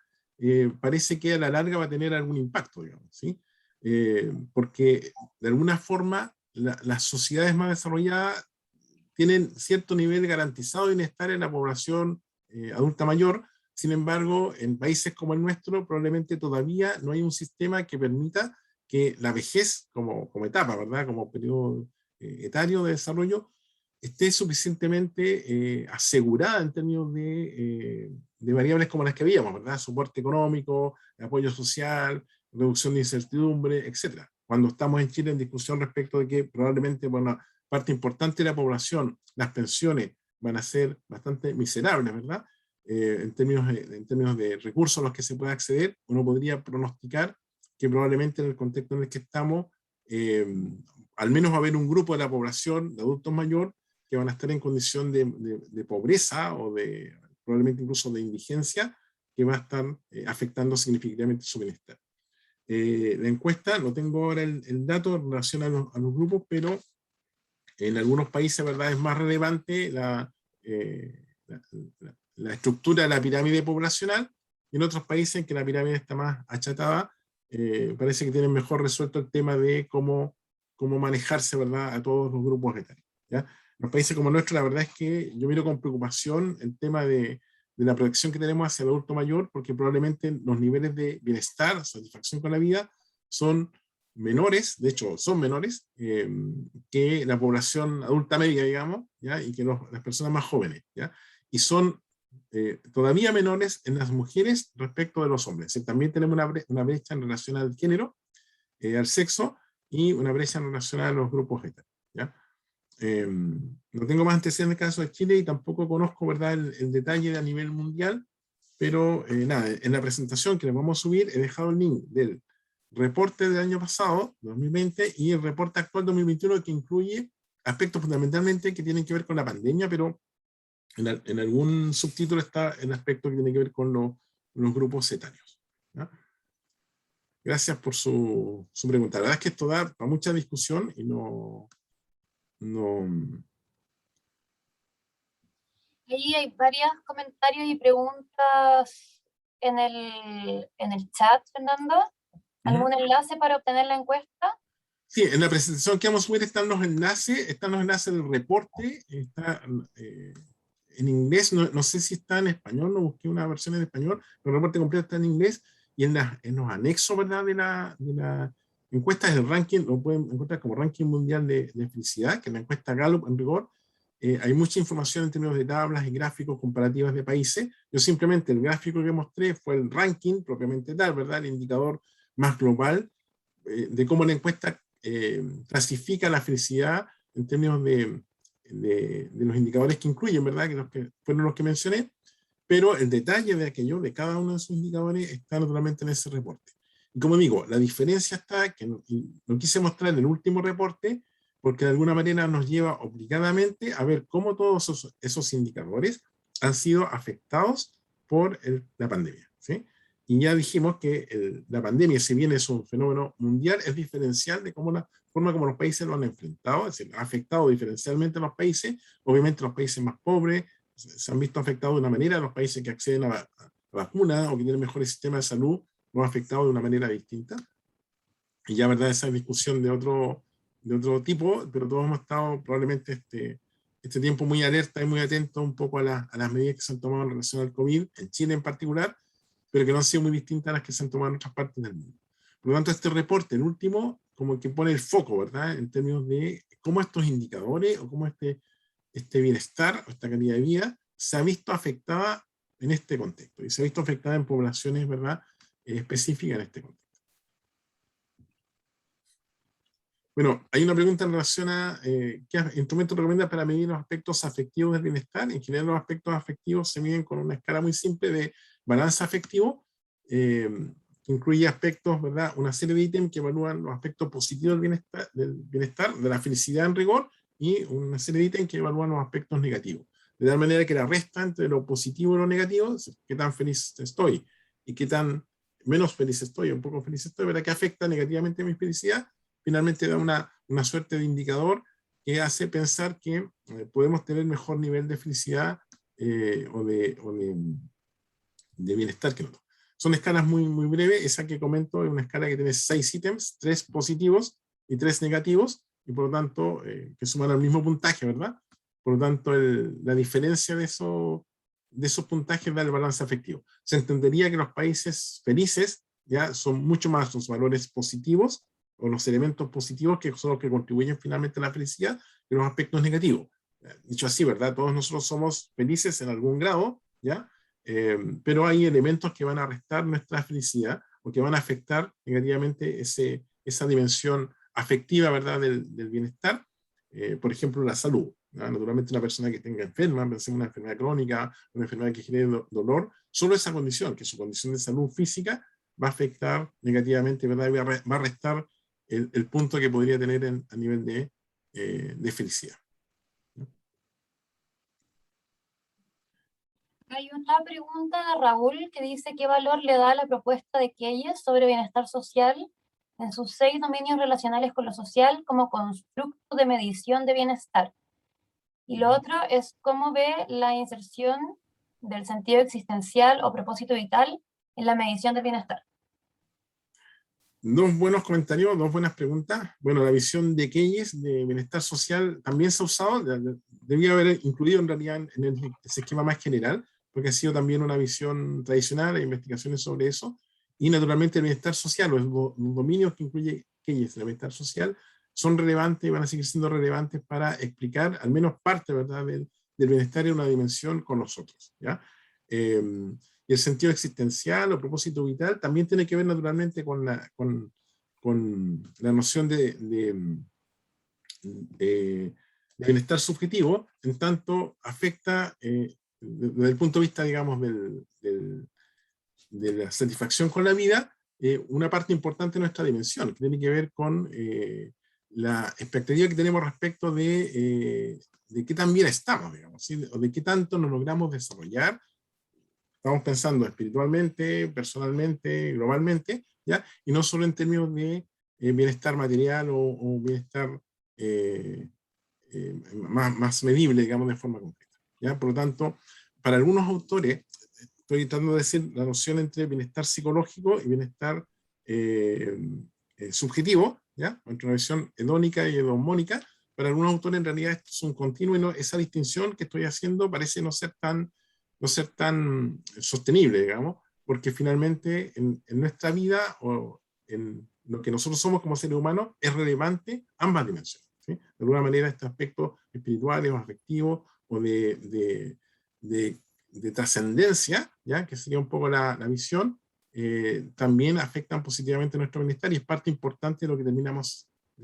parece que a la larga va a tener algún impacto, digamos, ¿sí? Porque de alguna forma las sociedades más desarrolladas tienen cierto nivel garantizado de bienestar en la población adulta mayor. Sin embargo, en países como el nuestro, probablemente todavía no hay un sistema que permita que la vejez como etapa, ¿verdad?, como periodo etario de desarrollo, esté suficientemente asegurada en términos de variables como las que veíamos, ¿verdad? Soporte económico, apoyo social, reducción de incertidumbre, etc. Cuando estamos en Chile en discusión respecto de que probablemente, bueno, parte importante de la población, las pensiones van a ser bastante miserables, ¿verdad? En términos de recursos a los que se puede acceder, uno podría pronosticar que probablemente en el contexto en el que estamos, al menos va a haber un grupo de la población de adultos mayores que van a estar en condición de pobreza o probablemente incluso de indigencia, que va a estar afectando significativamente su bienestar. La encuesta, no tengo ahora el dato en relación a los grupos, pero en algunos países, ¿verdad?, es más relevante la estructura de la pirámide poblacional, y en otros países en que la pirámide está más achatada, parece que tienen mejor resuelto el tema de cómo manejarse, ¿verdad?, a todos los grupos etarios, ¿ya? Los países como el nuestro, la verdad es que yo miro con preocupación el tema de la proyección que tenemos hacia el adulto mayor, porque probablemente los niveles de bienestar, satisfacción con la vida, son menores, de hecho son menores, que la población adulta media, digamos, ¿ya?, y que las personas más jóvenes, ¿ya?, y son todavía menores en las mujeres respecto de los hombres. También tenemos una brecha en relación al género, al sexo, y una brecha en relación a los grupos etarios, ¿ya? No tengo más antecedentes en el caso de Chile y tampoco conozco, ¿verdad?, el detalle de a nivel mundial, pero nada, en la presentación que les vamos a subir he dejado el link del reporte del año pasado, 2020, y el reporte actual 2021, que incluye aspectos fundamentalmente que tienen que ver con la pandemia, pero en algún subtítulo está el aspecto que tiene que ver con los grupos etarios, ¿ya? Gracias por su pregunta. La verdad es que esto da para mucha discusión y no. Ahí hay varios comentarios y preguntas en el chat, Fernando. ¿Algún enlace para obtener la encuesta? Sí, en la presentación que vamos a subir están los enlaces del reporte, está en inglés, no sé si está en español, no busqué una versión en español, pero el reporte completo está en inglés, y en los anexos, ¿verdad?, de la encuesta del ranking, lo pueden encontrar como ranking mundial de felicidad, que es la encuesta Gallup en rigor. Hay mucha información en términos de tablas y gráficos comparativas de países. Yo simplemente el gráfico que mostré fue el ranking propiamente tal, ¿verdad?, el indicador más global de cómo la encuesta clasifica la felicidad en términos de los indicadores que incluyen, ¿verdad?, que fueron los que mencioné, pero el detalle de aquello, de cada uno de esos indicadores, está naturalmente en ese reporte. Y como digo, la diferencia está, que no quise mostrar en el último reporte, porque de alguna manera nos lleva obligadamente a ver cómo todos esos indicadores han sido afectados por la pandemia, ¿sí? Y ya dijimos que la pandemia, si bien es un fenómeno mundial, es diferencial de cómo la forma como los países lo han enfrentado, es decir, ha afectado diferencialmente a los países. Obviamente los países más pobres se han visto afectados de una manera, los países que acceden a vacunas o que tienen mejores sistemas de salud lo han afectado de una manera distinta. y ya, ¿verdad?, esa discusión de otro tipo, pero todos hemos estado probablemente este tiempo muy alerta y muy atentos un poco a las medidas que se han tomado en relación al COVID, en Chile en particular, pero que no han sido muy distintas a las que se han tomado en otras partes del mundo. Por lo tanto, este reporte, el último, como que pone el foco, ¿verdad?, en términos de cómo estos indicadores o cómo este bienestar o esta calidad de vida se ha visto afectada en este contexto, y se ha visto afectada en poblaciones, ¿verdad?, específicas en este contexto. Bueno, hay una pregunta en relación a qué instrumentos recomiendas para medir los aspectos afectivos del bienestar. En general, los aspectos afectivos se miden con una escala muy simple de balance afectivo, que incluye aspectos, ¿verdad?, una serie de ítems que evalúan los aspectos positivos del bienestar, de la felicidad en rigor, y una serie de ítems que evalúan los aspectos negativos. De tal manera que la resta entre lo positivo y lo negativo, qué tan feliz estoy y qué tan menos feliz estoy, un poco feliz estoy, ¿verdad?, que afecta negativamente mi felicidad, finalmente da una suerte de indicador que hace pensar que podemos tener mejor nivel de felicidad o de bienestar que otro. Son escalas muy, muy breves. Esa que comento es una escala que tiene 6 ítems, 3 positivos y 3 negativos, y por lo tanto, que suman al mismo puntaje, ¿verdad? Por lo tanto, la diferencia de esos puntajes da el balance afectivo. Se entendería que los países felices ya son mucho más los valores positivos o los elementos positivos que son los que contribuyen finalmente a la felicidad, que los aspectos negativos. Dicho así, ¿verdad? Todos nosotros somos felices en algún grado, ¿ya? Pero hay elementos que van a restar nuestra felicidad o que van a afectar negativamente esa dimensión afectiva, ¿verdad?, del bienestar. Por ejemplo, la salud, ¿no? Naturalmente, una persona que tenga enferma, pensemos en una enfermedad crónica, una enfermedad que genere dolor, solo esa condición, que su condición de salud física, va a afectar negativamente, ¿verdad?, y va a restar el punto que podría tener a nivel de felicidad. Hay una pregunta de Raúl que dice qué valor le da la propuesta de Keyes sobre bienestar social en sus 6 dominios relacionales con lo social como constructo de medición de bienestar. Y lo otro es cómo ve la inserción del sentido existencial o propósito vital en la medición del bienestar. Dos buenos comentarios, dos buenas preguntas. Bueno, la visión de Keyes de bienestar social también se ha usado, debía haber incluido en realidad en ese esquema más general, porque ha sido también una visión tradicional, hay investigaciones sobre eso, y naturalmente el bienestar social, los dominios que incluye Keyes, el bienestar social, son relevantes y van a seguir siendo relevantes para explicar al menos parte, ¿verdad?, del bienestar en una dimensión con nosotros, ¿ya? Y el sentido existencial o propósito vital también tiene que ver naturalmente con la noción de bienestar subjetivo, en tanto afecta desde el punto de vista, digamos, de la satisfacción con la vida, una parte importante de nuestra dimensión, que tiene que ver con la expectativa que tenemos respecto de qué tan bien estamos, digamos, ¿sí?, o de qué tanto nos logramos desarrollar. Estamos pensando espiritualmente, personalmente, globalmente, ¿ya? Y no solo en términos de bienestar material o bienestar más medible, digamos, de forma concreta, ¿ya? Por lo tanto, para algunos autores, estoy tratando de decir la noción entre bienestar psicológico y bienestar subjetivo, ¿ya?, entre una visión hedónica y edomónica. Para algunos autores, en realidad, esto es un continuo, y esa distinción que estoy haciendo parece no ser tan sostenible, digamos, porque finalmente en nuestra vida o en lo que nosotros somos como seres humanos es relevante ambas dimensiones, ¿sí? De alguna manera, este aspecto espiritual o afectivo o de trascendencia, ¿ya?, que sería un poco la visión, también afectan positivamente nuestro bienestar, y es parte importante de lo que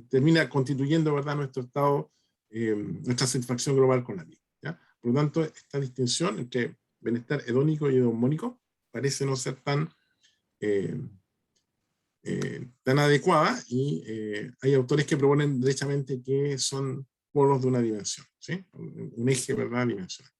termina constituyendo, ¿verdad?, nuestro estado, nuestra satisfacción global con la vida, ¿ya? Por lo tanto, esta distinción entre bienestar hedónico y edomónico parece no ser tan adecuada, y hay autores que proponen derechamente que son polos de una dimensión, ¿sí?, un eje, ¿verdad?, dimensional.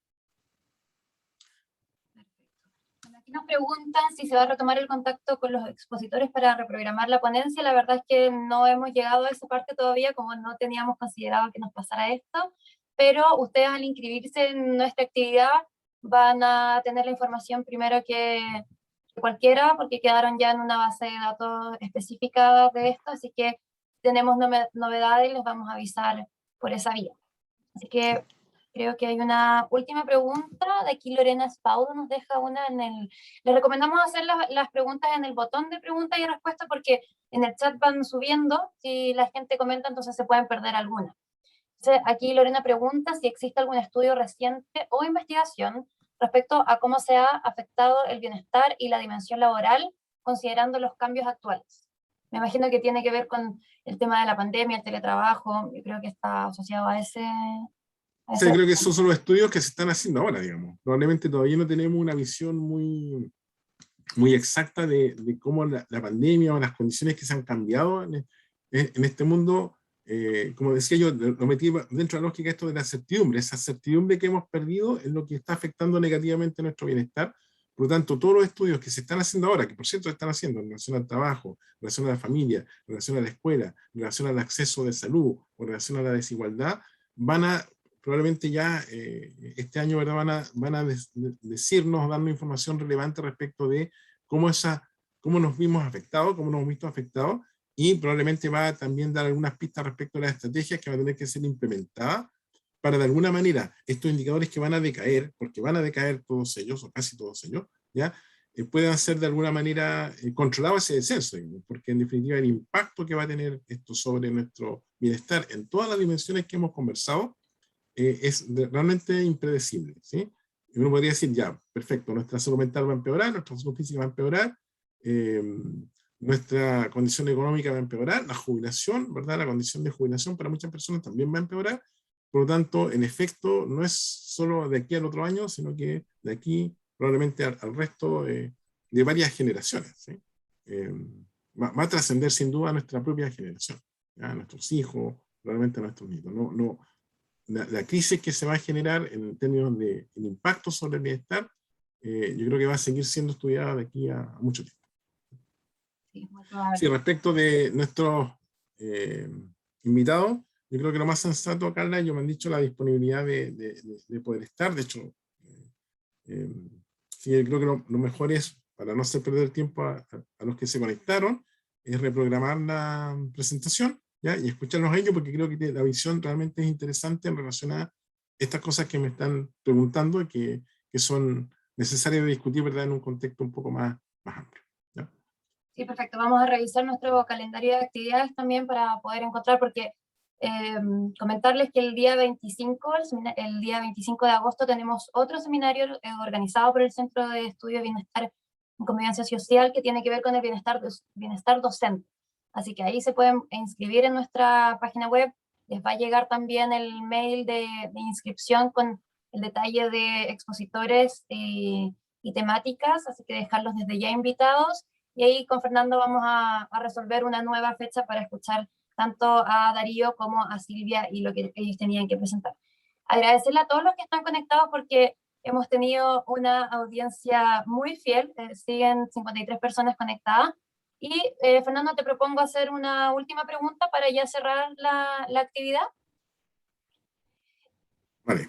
Aquí nos preguntan si se va a retomar el contacto con los expositores para reprogramar la ponencia. La verdad es que no hemos llegado a esa parte todavía, como no teníamos considerado que nos pasara esto, pero ustedes, al inscribirse en nuestra actividad, van a tener la información primero que cualquiera, porque quedaron ya en una base de datos específica de esto, así que tenemos novedades y les vamos a avisar por esa vía. Así que creo que hay una última pregunta, de aquí Lorena Spaudo nos deja una en el... Les recomendamos hacer las preguntas en el botón de preguntas y respuestas porque en el chat van subiendo, si la gente comenta entonces se pueden perder algunas. Entonces, aquí Lorena pregunta si existe algún estudio reciente o investigación respecto a cómo se ha afectado el bienestar y la dimensión laboral considerando los cambios actuales. Me imagino que tiene que ver con el tema de la pandemia, el teletrabajo, yo creo que está asociado a ese... Sí, creo que esos son los estudios que se están haciendo ahora, digamos. Probablemente todavía no tenemos una visión muy, muy exacta de cómo la pandemia o las condiciones que se han cambiado en este mundo. Como decía yo, lo metí dentro de la lógica esto de la certidumbre. Esa certidumbre que hemos perdido es lo que está afectando negativamente nuestro bienestar. Por lo tanto, todos los estudios que se están haciendo ahora, que por cierto se están haciendo en relación al trabajo, en relación a la familia, en relación a la escuela, en relación al acceso de salud o en relación a la desigualdad, van a probablemente ya este año, ¿verdad? van a decirnos, darnos información relevante respecto de cómo nos vimos afectados, cómo nos hemos visto afectados, y probablemente va a también dar algunas pistas respecto a las estrategias que van a tener que ser implementadas para de alguna manera estos indicadores que van a decaer, porque van a decaer todos ellos, o casi todos ellos, ¿ya? Puedan ser de alguna manera controlados ese descenso, porque en definitiva el impacto que va a tener esto sobre nuestro bienestar en todas las dimensiones que hemos conversado es realmente impredecible, ¿sí? Y uno podría decir, ya, perfecto, nuestra salud mental va a empeorar, nuestra salud física va a empeorar, nuestra condición económica va a empeorar, la jubilación, ¿verdad? La condición de jubilación para muchas personas también va a empeorar. Por lo tanto, en efecto, no es solo de aquí al otro año, sino que de aquí probablemente al resto de varias generaciones, ¿sí? Va a trascender sin duda a nuestra propia generación, ¿ya? A nuestros hijos, probablemente a nuestros nietos. La crisis que se va a generar en términos de el impacto sobre el bienestar, yo creo que va a seguir siendo estudiada de aquí a mucho tiempo. Sí, respecto de nuestros invitados, yo creo que lo más sensato, Carla, ellos me han dicho la disponibilidad de poder estar. De hecho, sí, yo creo que lo mejor es, para no hacer perder tiempo a los que se conectaron, es reprogramar la presentación, ¿ya? Y escucharlos a ellos, porque creo que la visión realmente es interesante en relación a estas cosas que me están preguntando y que son necesarias de discutir, ¿verdad?, en un contexto un poco más amplio. ¿Ya? Sí, perfecto. Vamos a revisar nuestro calendario de actividades también para poder encontrar, porque comentarles que el día 25 de agosto tenemos otro seminario organizado por el Centro de Estudio de Bienestar y Convivencia Social que tiene que ver con el bienestar docente. Así que ahí se pueden inscribir en nuestra página web. Les va a llegar también el mail de inscripción con el detalle de expositores y temáticas, así que dejarlos desde ya invitados. Y ahí con Fernando vamos a resolver una nueva fecha para escuchar tanto a Darío como a Silvia y lo que ellos tenían que presentar. Agradecerle a todos los que están conectados porque hemos tenido una audiencia muy fiel, siguen 53 personas conectadas. Y Fernando, te propongo hacer una última pregunta para ya cerrar la actividad. Vale.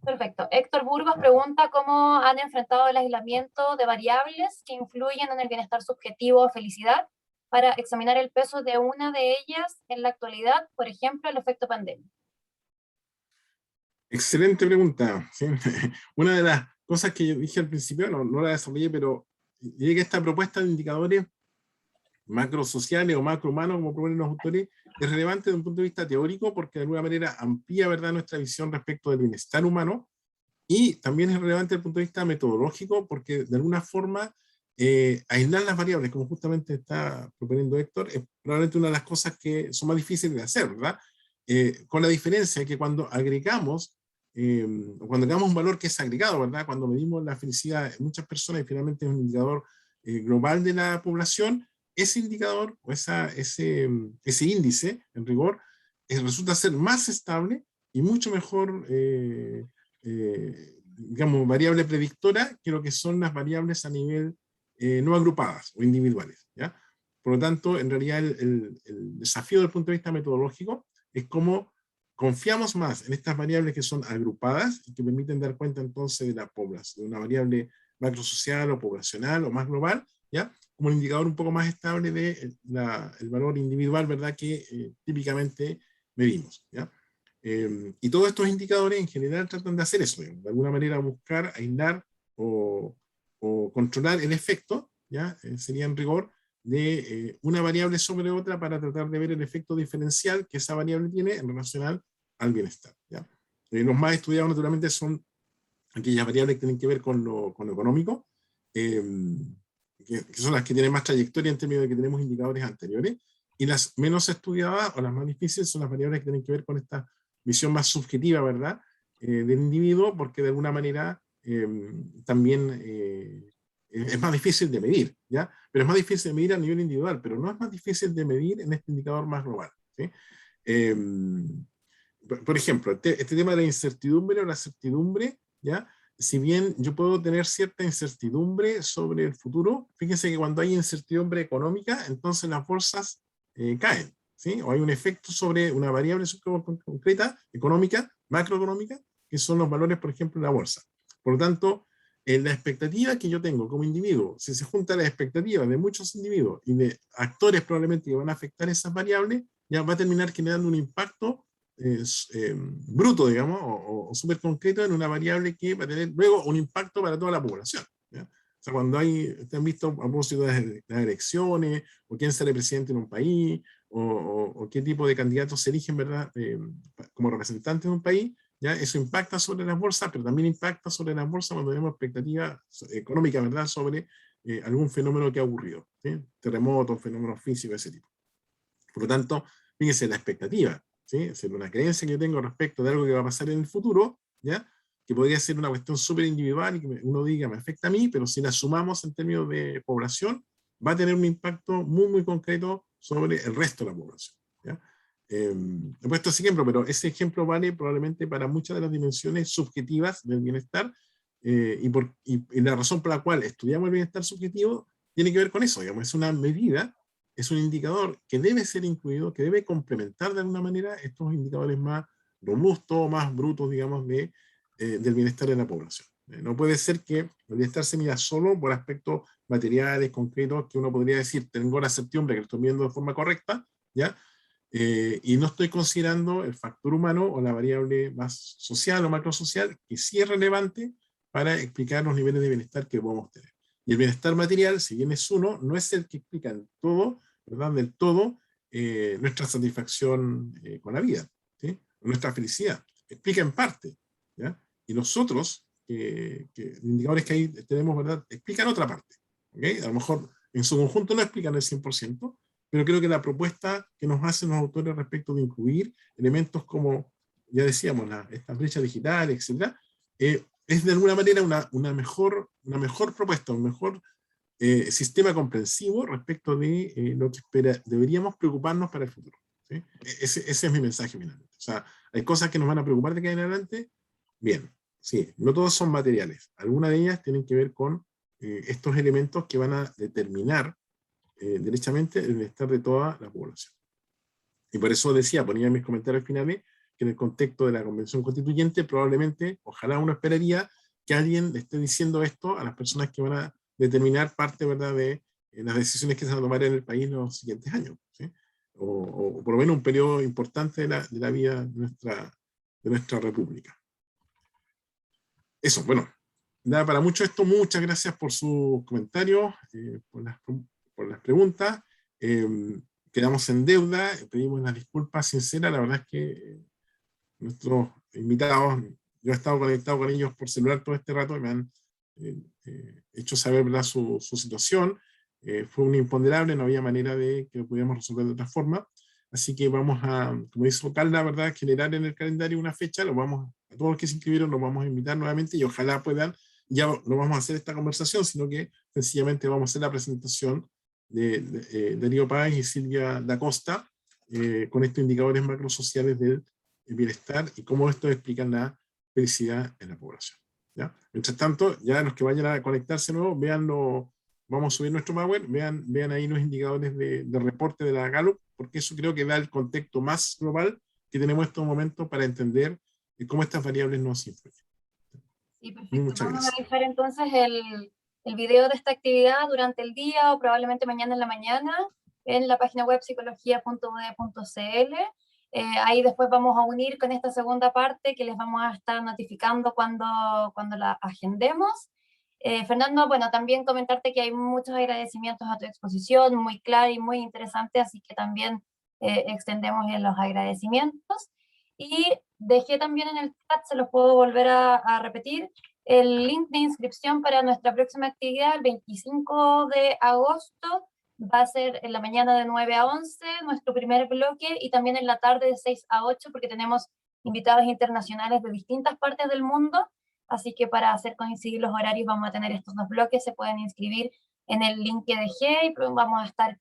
Perfecto. Héctor Burgos pregunta cómo han enfrentado el aislamiento de variables que influyen en el bienestar subjetivo o felicidad para examinar el peso de una de ellas en la actualidad, por ejemplo, el efecto pandemia. Excelente pregunta, ¿sí? Una de las cosas que yo dije al principio, no la desarrollé, pero llegué a esta propuesta de indicadores macrosociales o macrohumanos, como proponen los autores, es relevante desde un punto de vista teórico porque de alguna manera amplía, ¿verdad?, nuestra visión respecto del bienestar humano, y también es relevante desde el punto de vista metodológico porque de alguna forma aislar las variables, como justamente está proponiendo Héctor, es probablemente una de las cosas que son más difíciles de hacer, ¿verdad? Con la diferencia de que cuando agregamos un valor que es agregado, ¿verdad? Cuando medimos la felicidad de muchas personas y finalmente es un indicador global de la población, ese indicador o ese índice, en rigor, resulta ser más estable y mucho mejor, digamos, variable predictora que lo que son las variables a nivel no agrupadas o individuales, ¿ya? Por lo tanto, en realidad el desafío desde el punto de vista metodológico es cómo confiamos más en estas variables que son agrupadas y que permiten dar cuenta entonces de la población, de una variable macrosocial o poblacional o más global, ¿ya? Como un indicador un poco más estable de el valor individual, ¿verdad? Que típicamente medimos, ¿ya? Y todos estos indicadores en general tratan de hacer eso, digamos, de alguna manera buscar, aislar o controlar el efecto, ¿ya? Sería en rigor de una variable sobre otra para tratar de ver el efecto diferencial que esa variable tiene en relación al bienestar, ¿ya? Los más estudiados naturalmente son aquellas variables que tienen que ver con lo económico, que son las que tienen más trayectoria en términos de que tenemos indicadores anteriores, y las menos estudiadas o las más difíciles son las variables que tienen que ver con esta visión más subjetiva, ¿verdad?, del individuo, porque de alguna manera también es más difícil de medir, ¿ya? Pero es más difícil de medir a nivel individual, pero no es más difícil de medir en este indicador más global, ¿sí? Eh, por ejemplo, este tema de la incertidumbre o la certidumbre, ¿ya? Si bien yo puedo tener cierta incertidumbre sobre el futuro, fíjense que cuando hay incertidumbre económica, entonces las bolsas caen, ¿sí? O hay un efecto sobre una variable concreta, económica, macroeconómica, que son los valores, por ejemplo, de la bolsa. Por lo tanto, la expectativa que yo tengo como individuo, si se junta la expectativa de muchos individuos y de actores probablemente que van a afectar esas variables, ya va a terminar generando un impacto bruto, digamos, o súper concreto en una variable que va a tener luego un impacto para toda la población, ¿ya? O sea, cuando te han visto a propósito de las elecciones, o quién sale presidente en un país, o qué tipo de candidatos se eligen, ¿verdad?, como representantes de un país, ¿ya? Eso impacta sobre las bolsas, pero también impacta sobre las bolsas cuando tenemos expectativas económicas, ¿verdad?, sobre algún fenómeno que ha ocurrido, ¿sí? Terremotos, fenómenos físicos, ese tipo. Por lo tanto, fíjense la expectativa, ¿sí? Es una creencia que yo tengo respecto de algo que va a pasar en el futuro, ¿ya? Que podría ser una cuestión súper individual y que uno diga me afecta a mí, pero si la sumamos en términos de población, va a tener un impacto muy, muy concreto sobre el resto de la población, ¿ya? He puesto ese ejemplo, pero ese ejemplo vale probablemente para muchas de las dimensiones subjetivas del bienestar, y la razón por la cual estudiamos el bienestar subjetivo tiene que ver con eso, digamos, es una medida, es un indicador que debe ser incluido, que debe complementar de alguna manera estos indicadores más robustos, más brutos, digamos, del bienestar de la población. No puede ser que el bienestar se mida solo por aspectos materiales, concretos, que uno podría decir, tengo la certidumbre que lo estoy viendo de forma correcta, ¿ya? Y no estoy considerando el factor humano o la variable más social o macrosocial, que sí es relevante para explicar los niveles de bienestar que podemos tener. Y el bienestar material, si bien es uno, no es el que explica en todo, ¿verdad?, del todo, nuestra satisfacción con la vida, ¿sí?, nuestra felicidad. Explica en parte, ¿ya? Y los otros indicadores que ahí tenemos, ¿verdad?, explican otra parte, ¿okay? A lo mejor en su conjunto no explican el 100%, pero creo que la propuesta que nos hacen los autores respecto de incluir elementos como, ya decíamos, estas brechas digitales, etc., es de alguna manera una mejor propuesta, un mejor sistema comprensivo respecto de lo que deberíamos preocuparnos para el futuro, ¿sí? Ese es mi mensaje finalmente. O sea, hay cosas que nos van a preocupar de que en adelante, bien, sí, no todas son materiales. Algunas de ellas tienen que ver con estos elementos que van a determinar derechamente el bienestar de toda la población. Y por eso decía, ponía en mis comentarios finales, que en el contexto de la Convención Constituyente, probablemente, ojalá uno esperaría que alguien le esté diciendo esto a las personas que van a determinar parte, ¿verdad?, de las decisiones que se van a tomar en el país en los siguientes años, ¿sí? O por lo menos un periodo importante de la vida de nuestra república. Eso, bueno, nada para mucho esto. Muchas gracias por sus comentarios, por las preguntas. Quedamos en deuda, pedimos las disculpas sinceras. La verdad es que nuestros invitados, yo he estado conectado con ellos por celular todo este rato y me han hecho saber, ¿verdad?, su situación. Fue un imponderable, no había manera de que lo pudiéramos resolver de otra forma. Así que vamos a, como dice Carla, ¿verdad?, generar en el calendario una fecha. A todos los que se inscribieron los vamos a invitar nuevamente y ojalá puedan, ya no vamos a hacer esta conversación, sino que sencillamente vamos a hacer la presentación de Darío Páez y Silvia Da Costa con estos indicadores macrosociales del bienestar y cómo esto explica la felicidad en la población, ¿ya? Mientras tanto, ya los que vayan a conectarse nuevo, vamos a subir nuestro malware, vean ahí los indicadores de reporte de la Gallup, porque eso creo que da el contexto más global que tenemos en estos momentos para entender cómo estas variables nos influyen. Sí, perfecto. Muchas Vamos a gracias. dejar entonces el video de esta actividad durante el día o probablemente mañana en la mañana en la página web psicología.ud.cl. Ahí después vamos a unir con esta segunda parte que les vamos a estar notificando cuando la agendemos. Fernando, bueno, también comentarte que hay muchos agradecimientos a tu exposición, muy clara y muy interesante, así que también extendemos en los agradecimientos. Y dejé también en el chat, se los puedo volver a repetir, el link de inscripción para nuestra próxima actividad, el 25 de agosto, va a ser en la mañana de 9 a 11, nuestro primer bloque, y también en la tarde de 6 a 8, porque tenemos invitados internacionales de distintas partes del mundo, así que para hacer coincidir los horarios vamos a tener estos dos bloques, se pueden inscribir en el link que dejé, y vamos a estar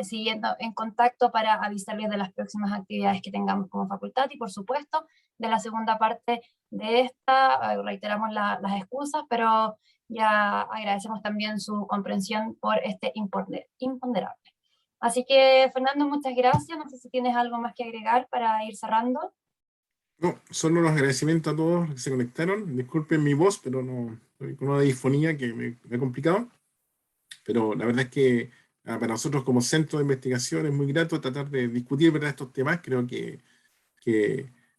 siguiendo en contacto para avisarles de las próximas actividades que tengamos como facultad, y por supuesto, de la segunda parte de esta, reiteramos las excusas, pero ya agradecemos también su comprensión por este imponderable. Así que, Fernando, muchas gracias. No sé si tienes algo más que agregar para ir cerrando. No, solo los agradecimientos a todos los que se conectaron. Disculpen mi voz, pero no, estoy con una disfonía que me ha complicado. Pero la verdad es que para nosotros como centro de investigación es muy grato tratar de discutir, ¿verdad?, estos temas. Creo que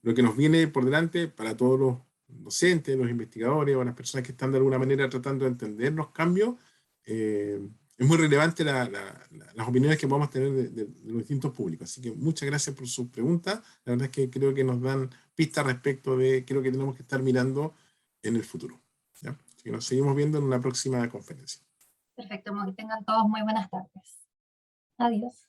lo que nos viene por delante para todos los docentes, los investigadores o las personas que están de alguna manera tratando de entender los cambios, es muy relevante las opiniones que podamos tener de los distintos públicos. Así que muchas gracias por sus preguntas. La verdad es que creo que nos dan pistas respecto de qué es lo que tenemos que estar mirando en el futuro, ¿ya? Así que nos seguimos viendo en una próxima conferencia. Perfecto, que tengan todos muy buenas tardes. Adiós.